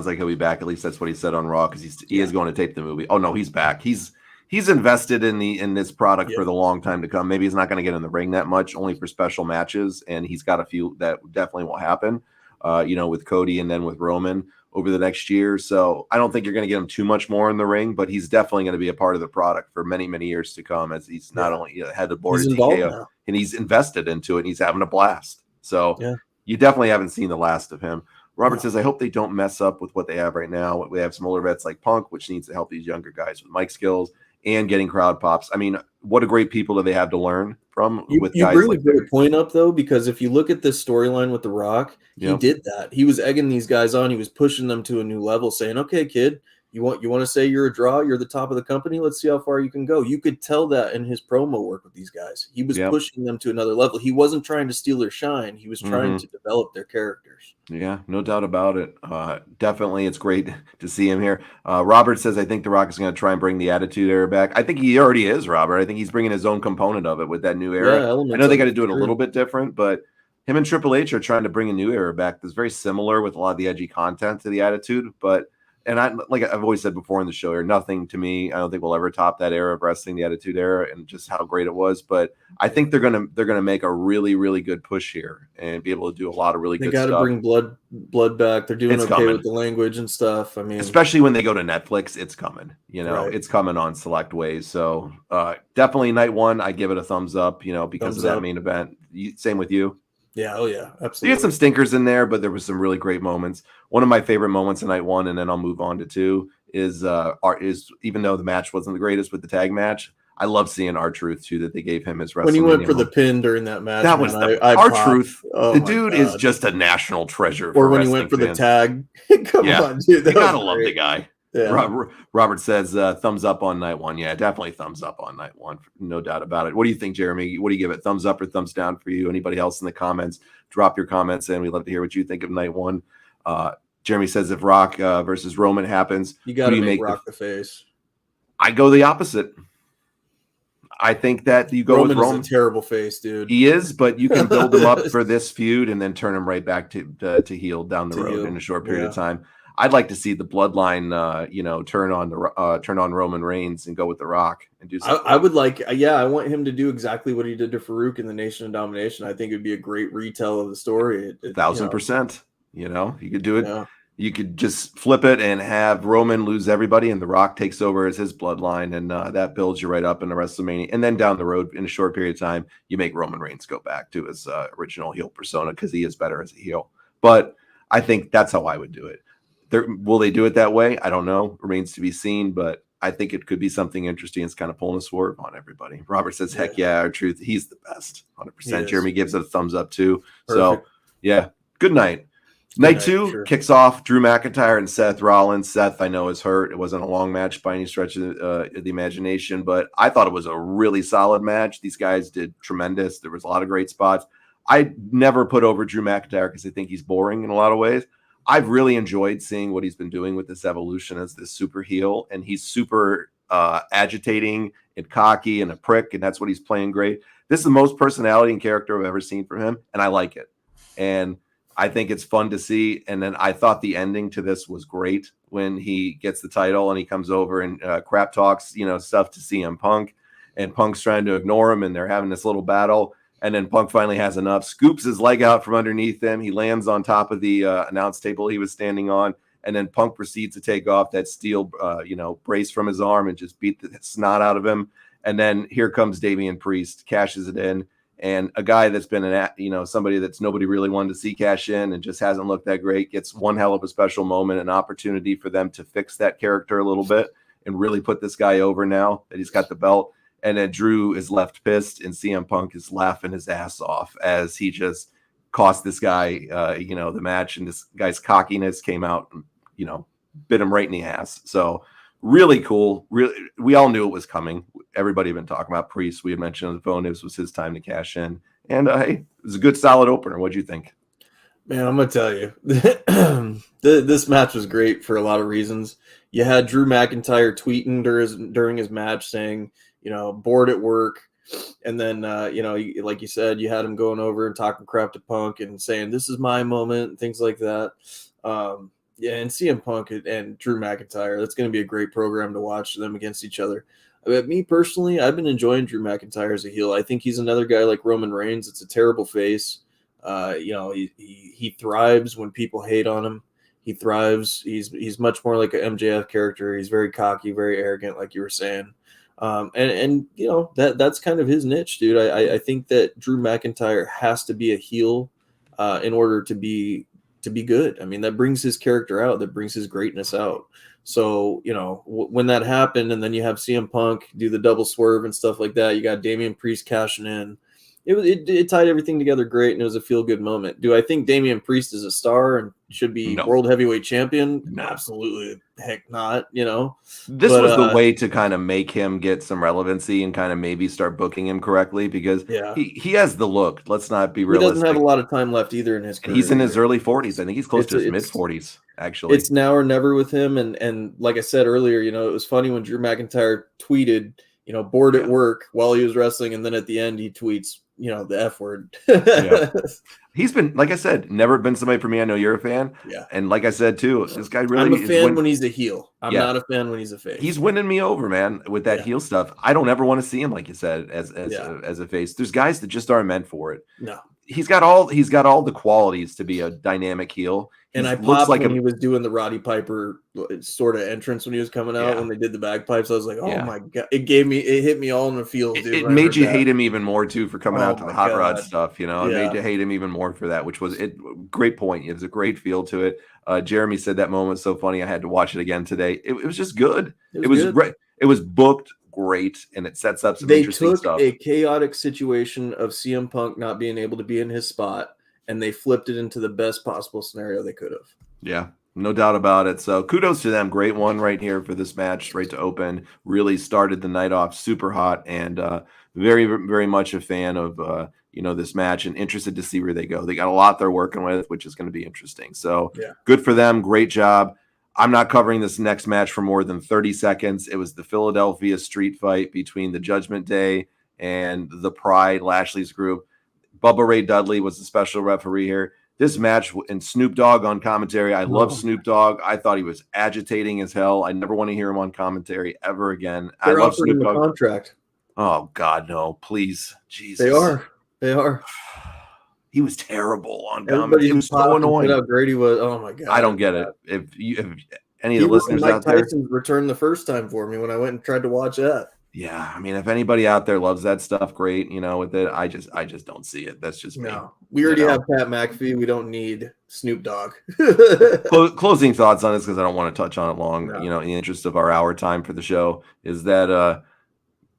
like he'll be back. At least that's what he said on Raw, because he is going to tape the movie. Oh no, he's back. He's invested in this product for the long time to come. Maybe he's not going to get in the ring that much, only for special matches, and he's got a few that definitely will happen. With Cody and then with Roman over the next year. So I don't think you're going to get him too much more in the ring, but he's definitely going to be a part of the product for many, many years to come, as he's not only head of board of TKO, and he's invested into it, and he's having a blast. So you definitely haven't seen the last of him. Robert says, I hope they don't mess up with what they have right now. We have some older vets like Punk, which needs to help these younger guys with mic skills and getting crowd pops. I mean, what a great people do they have to learn from with guys bring like a great point up, though, because if you look at this storyline with The Rock, he did that. He was egging these guys on. He was pushing them to a new level, saying, okay, kid, you want to say you're a draw? You're the top of the company? Let's see how far you can go. You could tell that in his promo work with these guys. He was pushing them to another level. He wasn't trying to steal their shine. He was trying to develop their characters. Yeah, no doubt about it. Definitely, it's great to see him here. Robert says, I think The Rock is going to try and bring the Attitude Era back. I think he already is, Robert. I think he's bringing his own component of it with that new era. I know they got to do it a little bit different, but him and Triple H are trying to bring a new era back that's very similar with a lot of the edgy content to the Attitude. And like I've always said before in the show, nothing to me, I don't think we'll ever top that era of wrestling, the Attitude Era, and just how great it was. But I think they're gonna make a really, really good push here and be able to do a lot of really good stuff. They got to bring blood back. They're doing okay with the language and stuff. I mean, especially when they go to Netflix, it's coming. It's coming on select ways. So definitely night one, I give it a thumbs up. Because of that main event. Same with you. Yeah, oh yeah, absolutely. You had some stinkers in there, but there was some really great moments. One of my favorite moments in night one, and then I'll move on to two, is even though the match wasn't the greatest with the tag match, I love seeing R-Truth too, that they gave him his WrestleMania. When he went for the pin during that match, that was R-Truth. The dude is just a national treasure. Or when he went for the tag, come on, dude, you gotta love the guy. Yeah. Robert says thumbs up on night one. Yeah, definitely thumbs up on night one. No doubt about it. What do you think, Jeremy? What do you give it? Thumbs up or thumbs down for you? Anybody else in the comments? Drop your comments in. We'd love to hear what you think of night one. Jeremy says if Rock versus Roman happens, you got to make Rock the face. I go the opposite. I think that you go with Roman. Is a terrible face, dude. He is, but you can build him up for this feud and then turn him right back to heel down the road in a short period of time. I'd like to see the bloodline, turn on Roman Reigns and go with The Rock and do something. I would like, I want him to do exactly what he did to Farouk in the Nation of Domination. I think it'd be a great retell of the story. 1,000%. You could do it. Yeah. You could just flip it and have Roman lose everybody, and The Rock takes over as his bloodline, and that builds you right up in the WrestleMania. And then down the road, in a short period of time, you make Roman Reigns go back to his original heel persona because he is better as a heel. But I think that's how I would do it. Will they do it that way? I don't know. Remains to be seen, but I think it could be something interesting. It's kind of pulling a sword on everybody. Robert says, heck yeah, R-Truth. He's the best. 100%. Jeremy gives it a thumbs up too. Perfect. So, yeah, good night. Night two kicks off Drew McIntyre and Seth Rollins. Seth, I know, is hurt. It wasn't a long match by any stretch of the imagination, but I thought it was a really solid match. These guys did tremendous. There was a lot of great spots. I never put over Drew McIntyre because I think he's boring in a lot of ways. I've really enjoyed seeing what he's been doing with this evolution as this super heel, and he's super agitating and cocky and a prick, and that's what he's playing great. This is the most personality and character I've ever seen from him, and I like it. And I think it's fun to see. And then I thought the ending to this was great when he gets the title and he comes over and crap talks, stuff to CM Punk, and Punk's trying to ignore him, and they're having this little battle. And then Punk finally has enough, scoops his leg out from underneath him. He lands on top of the announce table he was standing on. And then Punk proceeds to take off that steel, brace from his arm and just beat the snot out of him. And then here comes Damian Priest, cashes it in. And a guy that's been somebody that's nobody really wanted to see cash in and just hasn't looked that great gets one hell of a special moment, an opportunity for them to fix that character a little bit and really put this guy over now that he's got the belt. And then Drew is left pissed, and CM Punk is laughing his ass off as he just cost this guy, the match. And this guy's cockiness came out bit him right in the ass. So really cool. Really, we all knew it was coming. Everybody had been talking about Priest. We had mentioned on the phone this was his time to cash in. And hey, it was a good, solid opener. What'd you think? Man, I'm gonna tell you, this match was great for a lot of reasons. You had Drew McIntyre tweeting during his match saying, bored at work, and then like you said, you had him going over and talking crap to Punk and saying this is my moment and things like that. Yeah, and CM Punk and Drew McIntyre, that's going to be a great program to watch them against each other. But me personally, I've been enjoying Drew McIntyre as a heel. I think he's another guy like Roman Reigns. It's a terrible face. He thrives when people hate on him. He thrives. He's much more like an MJF character. He's very cocky, very arrogant, like you were saying. That's kind of his niche, dude. I think that Drew McIntyre has to be a heel in order to be good. I mean, that brings his character out. That brings his greatness out. So, when that happened, and then you have CM Punk do the double swerve and stuff like that, you got Damian Priest cashing in. It tied everything together great, and it was a feel-good moment. Do I think Damian Priest is a star and should be world heavyweight champion? No. Absolutely, heck not. This was the way to kind of make him get some relevancy and kind of maybe start booking him correctly, because he has the look. Let's not be realistic. He doesn't have a lot of time left either in his career. He's in his early 40s. I think he's close to his mid-40s, actually. It's now or never with him, and like I said earlier, it was funny when Drew McIntyre tweeted, bored at work while he was wrestling, and then at the end he tweets, the F word. He's been, like I said, never been somebody for me. I know you're a fan. Yeah. And like I said, too, this guy really I'm a fan when he's a heel. I'm not a fan when he's a face. He's winning me over, man, with that heel stuff. I don't ever want to see him, like you said, as a face. There's guys that just aren't meant for it. No. He's got all the qualities to be a dynamic heel. And I popped like when he was doing the Roddy Piper sort of entrance when he was coming out when they did the bagpipes. I was like, oh my God. It hit me all in the feels, dude. It made you hate him even more too for coming out to the hot rod stuff, It made you hate him even more for that, which was great point. It was a great feel to it. Jeremy said that moment so funny. I had to watch it again today. It was just good. It was great. It was booked great, and it sets up some interesting stuff. They took a chaotic situation of CM Punk not being able to be in his spot, and they flipped it into the best possible scenario they could have. Yeah, no doubt about it. So kudos to them. Great one right here for this match, right to open. Really started the night off super hot, and very, very much a fan of this match, and interested to see where they go. They got a lot they're working with, which is going to be interesting. So good for them. Great job. I'm not covering this next match for more than 30 seconds. It was the Philadelphia street fight between the Judgment Day and the Pride, Lashley's group. Bubba Ray Dudley was the special referee here. This match, and Snoop Dogg on commentary. I love Snoop Dogg. I thought he was agitating as hell. I never want to hear him on commentary ever again. I love Snoop Dogg. Contract. Oh God, no! Please, Jesus. They are. He was terrible on commentary. He was so annoying. How great he was. Oh my God. I don't get it. If any of the listeners out there, Tyson's returned the first time for me when I went and tried to watch that. Yeah, I mean, if anybody out there loves that stuff, great. With it, I just don't see it. That's just me. No, we already have Pat McAfee. We don't need Snoop Dogg. Closing thoughts on this, because I don't want to touch on it long. No. In the interest of our hour time for the show, is that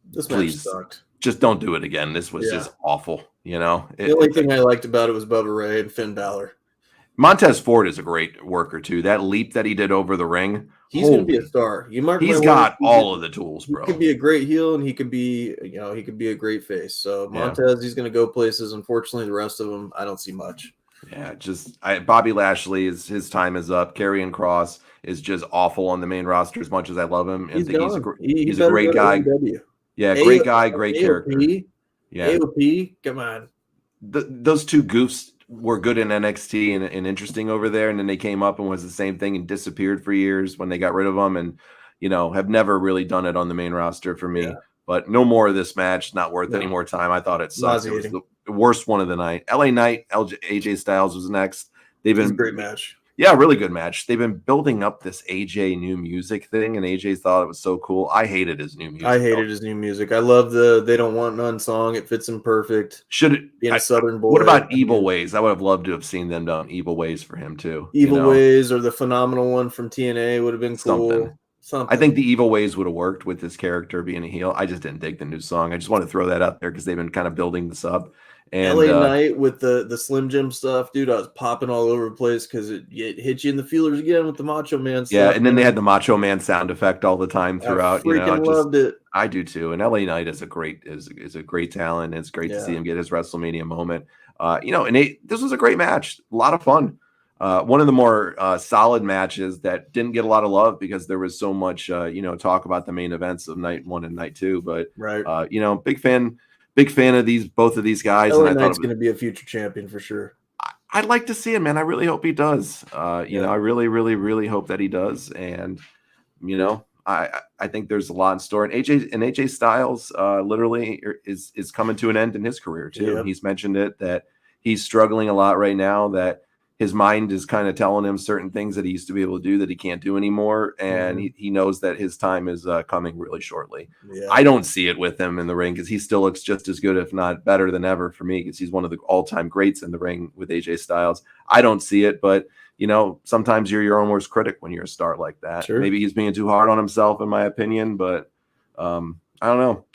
this please match sucked. Just don't do it again. This was just awful. The only thing I liked about it was Bubba Ray and Finn Balor. Montez Ford is a great worker too. That leap that he did over the ring. He's going to be a star. He's got all of the tools, bro. He could be a great heel, and he could be a great face. So Montez, he's going to go places. Unfortunately, the rest of them, I don't see much. Yeah, Bobby Lashley his time is up. Karrion Kross is just awful on the main roster. As much as I love him, and he's a great guy. Yeah, great guy, great character. Yeah, AOP, come on. Those two goofs were good in NXT and interesting over there, and then they came up and was the same thing and disappeared for years when they got rid of them, and have never really done it on the main roster for me. Yeah. But no more of this match. Not worth any more time. I thought it sucked. It was the worst one of the night. LA Knight, AJ Styles was next. It was a great match. Yeah, really good match. They've been building up this AJ new music thing, and AJ thought it was so cool. I hated his new music. I love the "They Don't Want None" song. It fits him perfect. Should it be a Southern boy? What about Evil Ways? I would have loved to have seen them done Evil Ways for him too. Evil Ways, or the phenomenal one from TNA would have been cool. Something. I think the Evil Ways would have worked with his character being a heel. I just didn't dig the new song. I just want to throw that out there because they've been kind of building this up. And LA Knight with the Slim Jim stuff, dude, I was popping all over the place because it hit you in the feelers again with the Macho Man yeah, stuff. and then they Man. had the Macho Man sound effect all the time I throughout. freaking Just loved it. I do too. And LA Knight is a great talent. It's great to see Yeah, him get his WrestleMania moment. This was a great match, a lot of fun. One of the more solid matches that didn't get a lot of love because there was so much talk about the main events of night one and night two. But right. big fan of both of these guys, and LA I thought Knight's going to be a future champion for sure. I'd like to see him, man. I really hope he does. Yeah. I really, really, really hope that he does. And I think there's a lot in store. And AJ Styles literally is coming to an end in his career too. Yep. He's mentioned it that he's struggling a lot right now. That his mind is kind of telling him certain things that he used to be able to do that he can't do anymore, and he knows that his time is coming really shortly. Yeah. I don't see it with him in the ring because he still looks just as good, if not better than ever for me, because he's one of the all-time greats in the ring with AJ Styles. I don't see it, but sometimes you're your own worst critic when you're a star like that. Sure. Maybe he's being too hard on himself, in my opinion, but I don't know.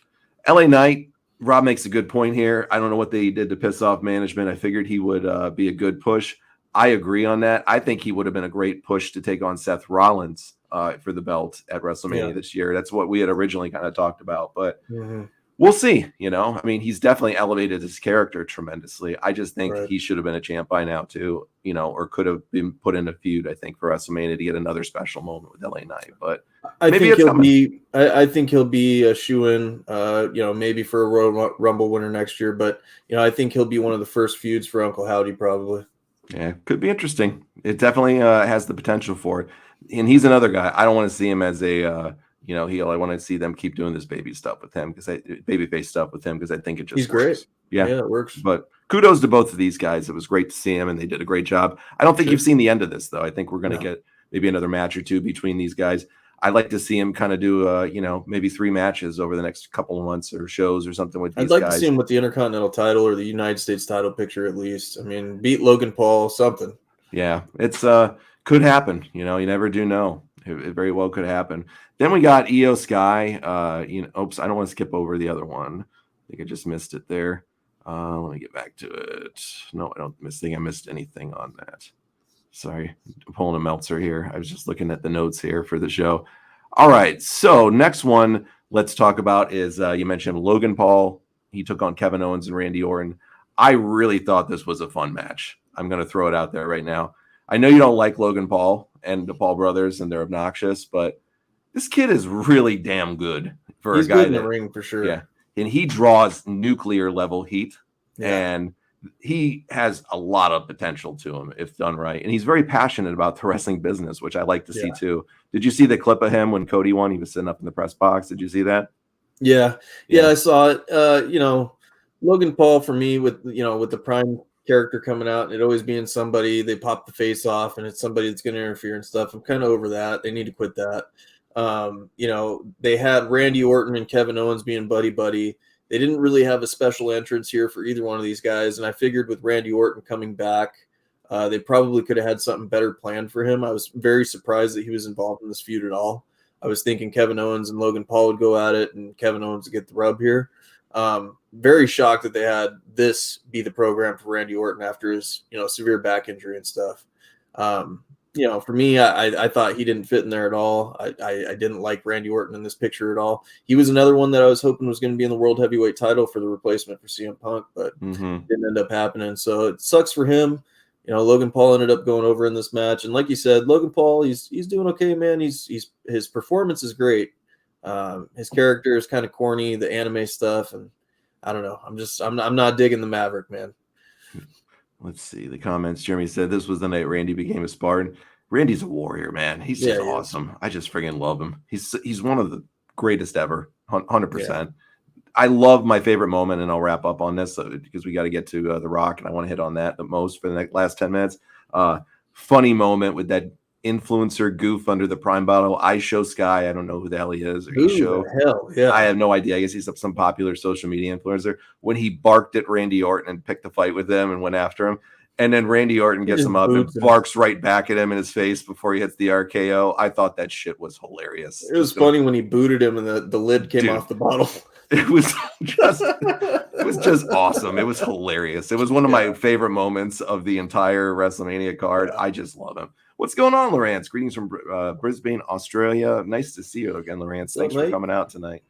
LA Knight, Rob makes a good point here. I don't know what they did to piss off management. I figured he would be a good push. I agree on that. I think he would have been a great push to take on Seth Rollins for the belt at WrestleMania this year. That's what we had originally kind of talked about, but we'll see. He's definitely elevated his character tremendously. I just think he should have been a champ by now too, or could have been put in a feud, I think, for WrestleMania to get another special moment with LA Knight. But I think he'll be a shoo-in, maybe for a Royal Rumble winner next year. But I think he'll be one of the first feuds for Uncle Howdy, probably. Yeah, could be interesting. It definitely has the potential for it. And he's another guy. I don't want to see him as a heel. I want to see them keep doing this babyface stuff with him because I think it just he's works. Great. Yeah, it works. But kudos to both of these guys. It was great to see him, and they did a great job. I don't think you've seen the end of this though. I think we're going to get maybe another match or two between these guys. I'd like to see him kind of do, maybe 3 matches over the next couple of months or shows or something with these guys. I'd like to see him with the Intercontinental title or the United States title picture at least. I mean, beat Logan Paul, something. Yeah, it's could happen. You never do know. It very well could happen. Then we got Io Sky. Oops, I don't want to skip over the other one. I think I just missed it there. Let me get back to it. No, I don't think I missed anything on that. Sorry, I'm pulling a Meltzer here. I was just looking at the notes here for the show. All right, so next one let's talk about is you mentioned Logan Paul. He took on Kevin Owens and Randy Orton. I really thought this was a fun match. I'm going to throw it out there right now. I know you don't like Logan Paul and the Paul brothers, and they're obnoxious, but this kid is really damn good for He's a guy good in the ring for sure. Yeah, and he draws nuclear level heat, yeah. and he has a lot of potential to him if done right. And he's very passionate about the wrestling business, which I like to see too. Did you see the clip of him when Cody won? He was sitting up in the press box. Did you see that? Yeah, I saw it. Logan Paul for me with the Prime character coming out and it always being somebody they pop the face off and it's somebody that's going to interfere and stuff. I'm kind of over that. They need to quit that. They had Randy Orton and Kevin Owens being buddy. They didn't really have a special entrance here for either one of these guys. And I figured with Randy Orton coming back, they probably could have had something better planned for him. I was very surprised that he was involved in this feud at all. I was thinking Kevin Owens and Logan Paul would go at it and Kevin Owens would get the rub here. Very shocked that they had this be the program for Randy Orton after his, severe back injury and stuff. For me, I thought he didn't fit in there at all. I didn't like Randy Orton in this picture at all. He was another one that I was hoping was going to be in the World Heavyweight title for the replacement for CM Punk, but didn't end up happening. So it sucks for him. Logan Paul ended up going over in this match. And like you said, Logan Paul, he's doing okay, man. His performance is great. His character is kind of corny, the anime stuff. And I don't know. I'm not digging the Maverick, man. Let's see the comments. Jeremy said this was the night Randy became a Spartan. Randy's a warrior, man. He's just awesome. I just friggin' love him. He's one of the greatest ever, 100%. Yeah. I love my favorite moment, and I'll wrap up on this because we got to get to The Rock, and I want to hit on that the most for the last 10 minutes. Funny moment with that influencer goof under the Prime bottle. I show Sky. I don't know who the hell he is. Or hell, yeah. I have no idea. I guess he's some popular social media influencer. When he barked at Randy Orton and picked a fight with him and went after him, and then Randy Orton gets him up and barks right back at him in his face before he hits the RKO. I thought that shit was hilarious. It was funny when he booted him and the lid came off the bottle. It was just awesome. It was hilarious. It was one of my favorite moments of the entire WrestleMania card. I just love him. What's going on, Lawrence? Greetings from Brisbane, Australia. Nice to see you again, Lawrence. Thanks for coming out tonight.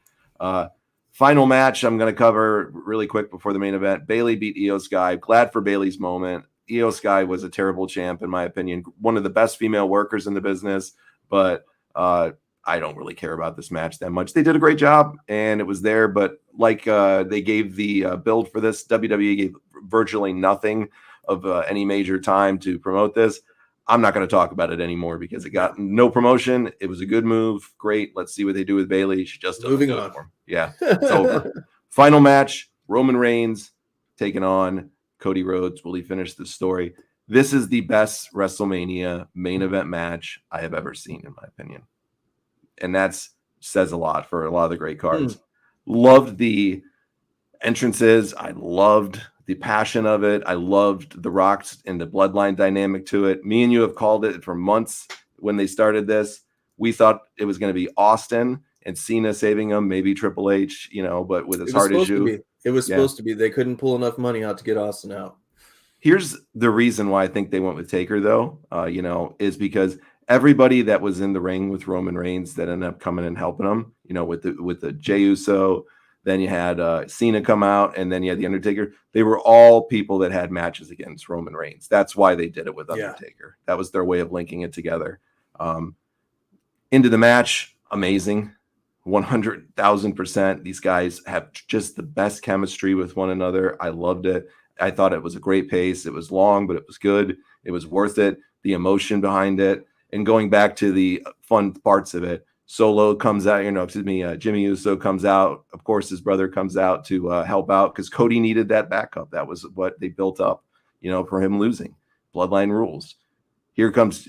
Final match I'm going to cover really quick before the main event. Bayley beat Io Sky. Glad for Bayley's moment. Io Sky was a terrible champ, in my opinion. One of the best female workers in the business, but I don't really care about this match that much. They did a great job, and it was there, but like they gave the build for this, WWE gave virtually nothing of any major time to promote this. I'm not going to talk about it anymore because it got no promotion. It was a good move. Great. Let's see what they do with Bayley. She just moving on. Yeah, it's over. Final match, Roman Reigns taking on Cody Rhodes. Will he finish the story? This is the best WrestleMania main event match I have ever seen, in my opinion. And that says a lot for a lot of the great cards. Loved the entrances. I loved the passion of it. I loved the Rocks and the bloodline dynamic to it. Me and you have called it for months when they started this. We thought it was going to be Austin and Cena saving him, maybe Triple H, but with his heart issue. It was supposed to be. They couldn't pull enough money out to get Austin out. Here's the reason why I think they went with Taker, though, is because everybody that was in the ring with Roman Reigns that ended up coming and helping him, with the Jey Uso, then you had Cena come out, and then you had the Undertaker. They were all people that had matches against Roman Reigns. That's why they did it with Undertaker. That was their way of linking it together. Into the match, amazing, 100,000%. These guys have just the best chemistry with one another. I loved it. I thought it was a great pace. It was long, but it was good. It was worth it. The emotion behind it. And going back to the fun parts of it, Solo comes out, Jimmy Uso comes out. Of course, his brother comes out to help out because Cody needed that backup. That was what they built up, for him losing. Bloodline rules. Here comes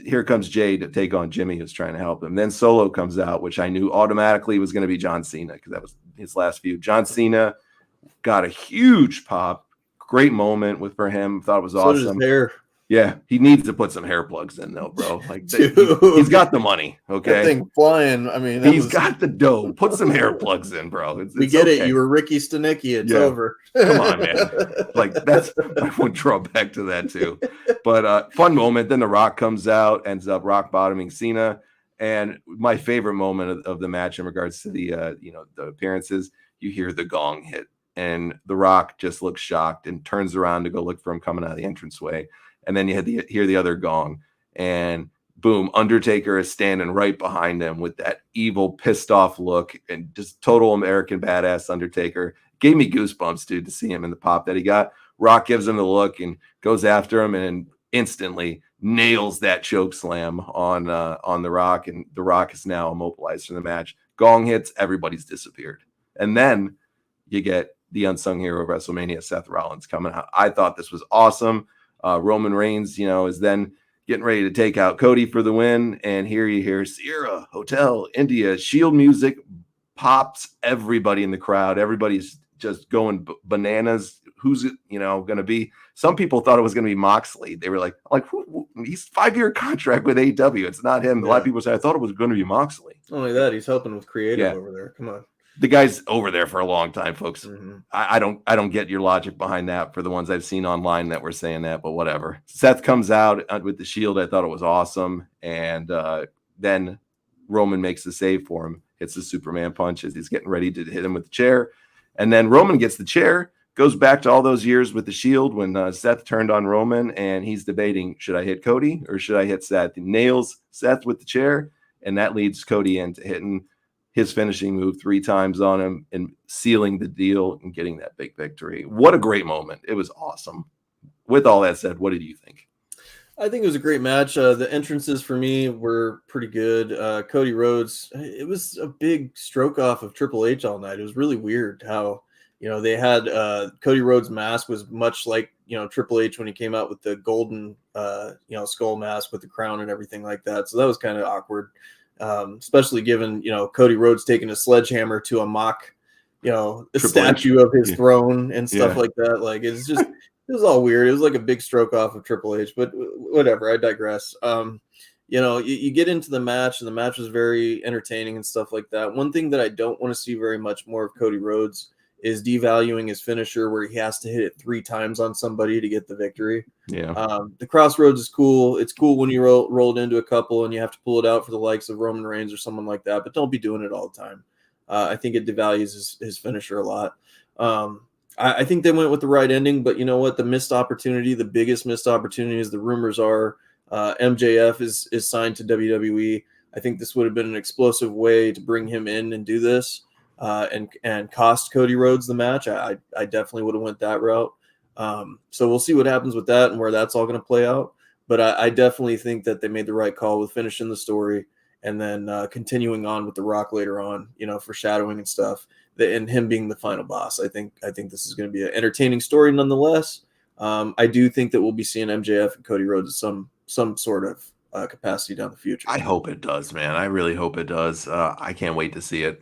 Jay to take on Jimmy, who's trying to help him. Then Solo comes out, which I knew automatically was going to be John Cena because that was his last feud. John Cena got a huge pop. Great moment for him. Thought it was awesome. So did his hair. Yeah, he needs to put some hair plugs in though, bro. Like he's got the money. Okay, that thing flying. I mean, he's got the dough. Put some hair plugs in, bro. We get it. You were Ricky Stenicki. It's over. Come on, man. Like that's. I would draw back to that too. But fun moment. Then The Rock comes out, ends up rock bottoming Cena, and my favorite moment of the match in regards to the the appearances. You hear the gong hit, and The Rock just looks shocked and turns around to go look for him coming out of the entranceway. And then you hear the other gong, and boom, Undertaker is standing right behind him with that evil, pissed off look, and just total American badass Undertaker. Gave me goosebumps, dude, to see him in the pop that he got. Rock gives him the look and goes after him, and instantly nails that choke slam on The Rock, and The Rock is now immobilized from the match. Gong hits, everybody's disappeared, and then you get the unsung hero of WrestleMania, Seth Rollins, coming out. I thought this was awesome. Roman Reigns, is then getting ready to take out Cody for the win. And here you hear Sierra, Hotel, India, Shield music pops everybody in the crowd. Everybody's just going bananas. Who's it, going to be? Some people thought it was going to be Moxley. They were like he's 5-year contract with AEW. It's not him. A lot of people say, I thought it was going to be Moxley. Not only that, he's helping with creative over there. Come on. The guy's over there for a long time, folks. Mm-hmm. I don't get your logic behind that for the ones I've seen online that were saying that, but whatever. Seth comes out with the Shield. I thought it was awesome. And then Roman makes the save for him, hits the Superman punch as he's getting ready to hit him with the chair. And then Roman gets the chair, goes back to all those years with the Shield when Seth turned on Roman, and he's debating, should I hit Cody or should I hit Seth? He nails Seth with the chair, and that leads Cody into hitting his finishing move 3 times on him and sealing the deal and getting that big victory. What a great moment. It was awesome. With all that said, what did you think? I think it was a great match. The entrances for me were pretty good. Cody Rhodes, it was a big stroke off of Triple H all night. It was really weird how, they had Cody Rhodes' mask was much like, Triple H when he came out with the golden, skull mask with the crown and everything like that. So that was kind of awkward. Especially given, Cody Rhodes taking a sledgehammer to a mock, the statue of his throne and stuff like that. Like, it's just, it was all weird. It was like a big stroke off of Triple H, but whatever. I digress. you get into the match, and the match was very entertaining and stuff like that. One thing that I don't want to see very much more of Cody Rhodes is devaluing his finisher, where he has to hit it 3 times on somebody to get the victory. Yeah. The Crossroads is cool. It's cool when you rolled into a couple and you have to pull it out for the likes of Roman Reigns or someone like that, but don't be doing it all the time. I think it devalues his finisher a lot. I think they went with the right ending, but you know what? The biggest missed opportunity, as the rumors are, MJF is signed to WWE. I think this would have been an explosive way to bring him in and do this, and cost Cody Rhodes the match. I definitely would have went that route. So we'll see what happens with that and where that's all going to play out. But I definitely think that they made the right call with finishing the story and then continuing on with The Rock later on, foreshadowing and stuff, and him being the final boss. I think this is going to be an entertaining story nonetheless. I do think that we'll be seeing MJF and Cody Rhodes at some sort of capacity down the future. I hope it does, man. I really hope it does. I can't wait to see it.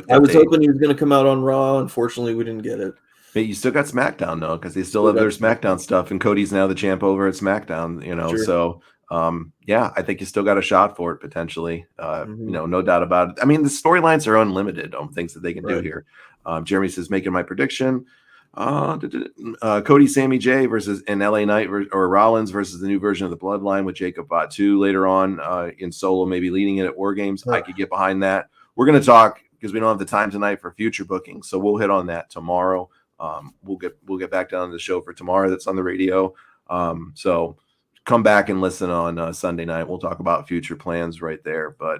I was hoping he was going to come out on Raw. Unfortunately, we didn't get it. But you still got SmackDown though, because they still have their SmackDown stuff, and Cody's now the champ over at SmackDown. Sure. So I think you still got a shot for it potentially. No doubt about it. I mean, the storylines are unlimited on things that they can do here. Jeremy says, making my prediction. Cody, Sammy J versus an LA Knight or Rollins versus the new version of the Bloodline with Jacob Batu later on in Solo, maybe leading it at War Games. I could get behind that. We're going to talk because we don't have the time tonight for future bookings, so we'll hit on that tomorrow. We'll get back down to the show for tomorrow. That's on the radio. So come back and listen on Sunday night. We'll talk about future plans right there. But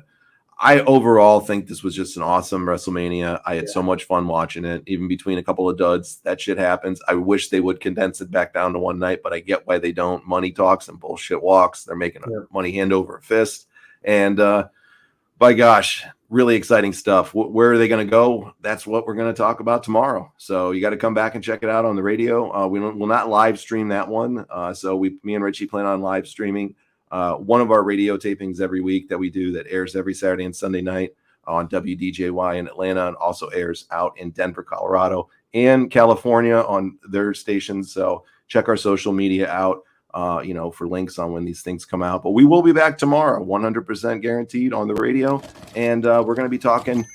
I overall think this was just an awesome WrestleMania. I had so much fun watching it, even between a couple of duds. That shit happens. I wish they would condense it back down to one night, but I get why they don't. Money talks and bullshit walks. They're making money hand over a fist. And by gosh, really exciting stuff. Where are they going to go? That's what we're going to talk about tomorrow. So you got to come back and check it out on the radio. We'll not live stream that one. So me and Richie plan on live streaming one of our radio tapings every week that we do that airs every Saturday and Sunday night on WDJY in Atlanta, and also airs out in Denver, Colorado, and California on their stations. So check our social media out, for links on when these things come out. But we will be back tomorrow, 100% guaranteed on the radio. And we're going to be talking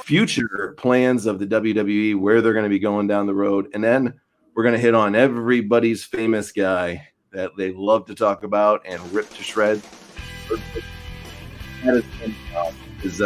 future plans of the WWE, where they're going to be going down the road. And then we're going to hit on everybody's famous guy that they love to talk about and rip to shreds. That is his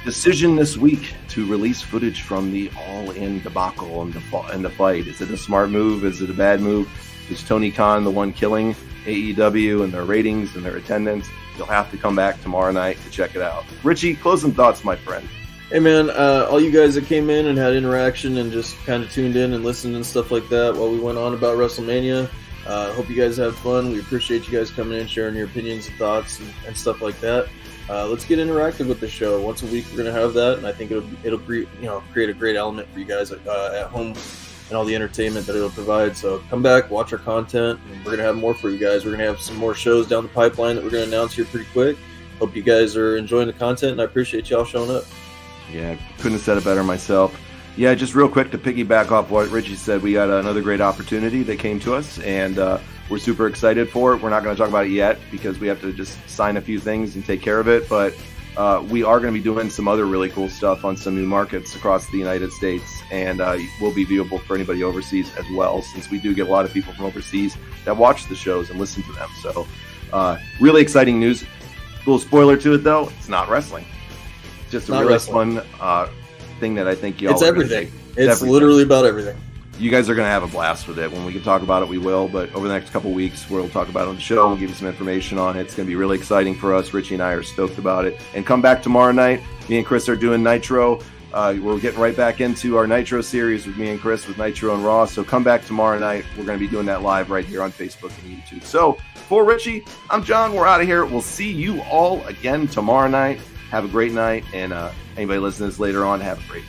decision this week to release footage from the All-In debacle and the fight. Is it a smart move? Is it a bad move? Is Tony Khan the one killing AEW and their ratings and their attendance? You'll have to come back tomorrow night to check it out. Richie, closing thoughts, my friend. Hey, man, all you guys that came in and had interaction and just kind of tuned in and listened and stuff like that while we went on about WrestleMania, hope you guys have fun. We appreciate you guys coming in, sharing your opinions and thoughts and stuff like that. Let's get interactive with the show. Once a week, we're going to have that, and I think it'll create a great element for you guys at home and all the entertainment that it'll provide. So come back, watch our content, and we're going to have more for you guys. We're going to have some more shows down the pipeline that we're going to announce here pretty quick. Hope you guys are enjoying the content, and I appreciate y'all showing up. Yeah, couldn't have said it better myself. Yeah, just real quick to piggyback off what Richie said, we got another great opportunity that came to us, and we're super excited for it. We're not going to talk about it yet because we have to just sign a few things and take care of it, but we are going to be doing some other really cool stuff on some new markets across the United States, and will be viewable for anybody overseas as well, since we do get a lot of people from overseas that watch the shows and listen to them. So really exciting news. A little spoiler to it, though, it's not wrestling. It's just a really fun thing that I think y'all. It's everything. It's literally about everything. You guys are going to have a blast with it. When we can talk about it, we will. But over the next couple of weeks, we'll talk about it on the show. We'll give you some information on it. It's going to be really exciting for us. Richie and I are stoked about it. And come back tomorrow night. Me and Chris are doing Nitro. We're getting right back into our Nitro series with me and Chris with Nitro and Raw. So come back tomorrow night. We're going to be doing that live right here on Facebook and YouTube. So for Richie, I'm John. We're out of here. We'll see you all again tomorrow night. Have a great night. And anybody listening to this later on, have a great day.